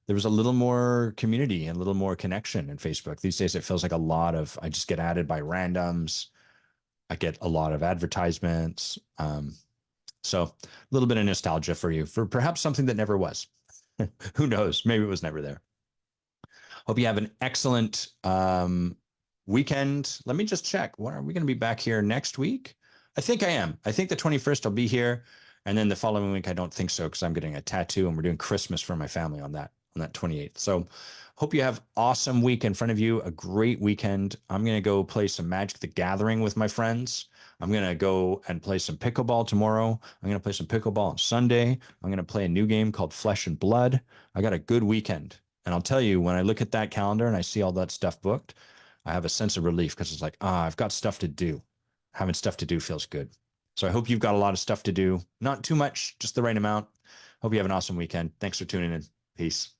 there was a little more community and a little more connection in Facebook. These days, it feels like a lot of, I just get added by randoms. I get a lot of advertisements. So a little bit of nostalgia for you, for perhaps something that never was. Who knows? Maybe it was never there. Hope you have an excellent weekend. Let me just check. What are we going to be back here next week? I think I am. I think the 21st I'll be here. And then the following week, I don't think so, because I'm getting a tattoo and we're doing Christmas for my family on that 28th. So hope you have awesome week in front of you, a great weekend. I'm going to go play some Magic the Gathering with my friends. I'm going to go and play some pickleball tomorrow. I'm going to play some pickleball on Sunday. I'm going to play a new game called Flesh and Blood. I got a good weekend. And I'll tell you, when I look at that calendar and I see all that stuff booked, I have a sense of relief, because it's like, I've got stuff to do. Having stuff to do feels good. So I hope you've got a lot of stuff to do. Not too much, just the right amount. Hope you have an awesome weekend. Thanks for tuning in. Peace.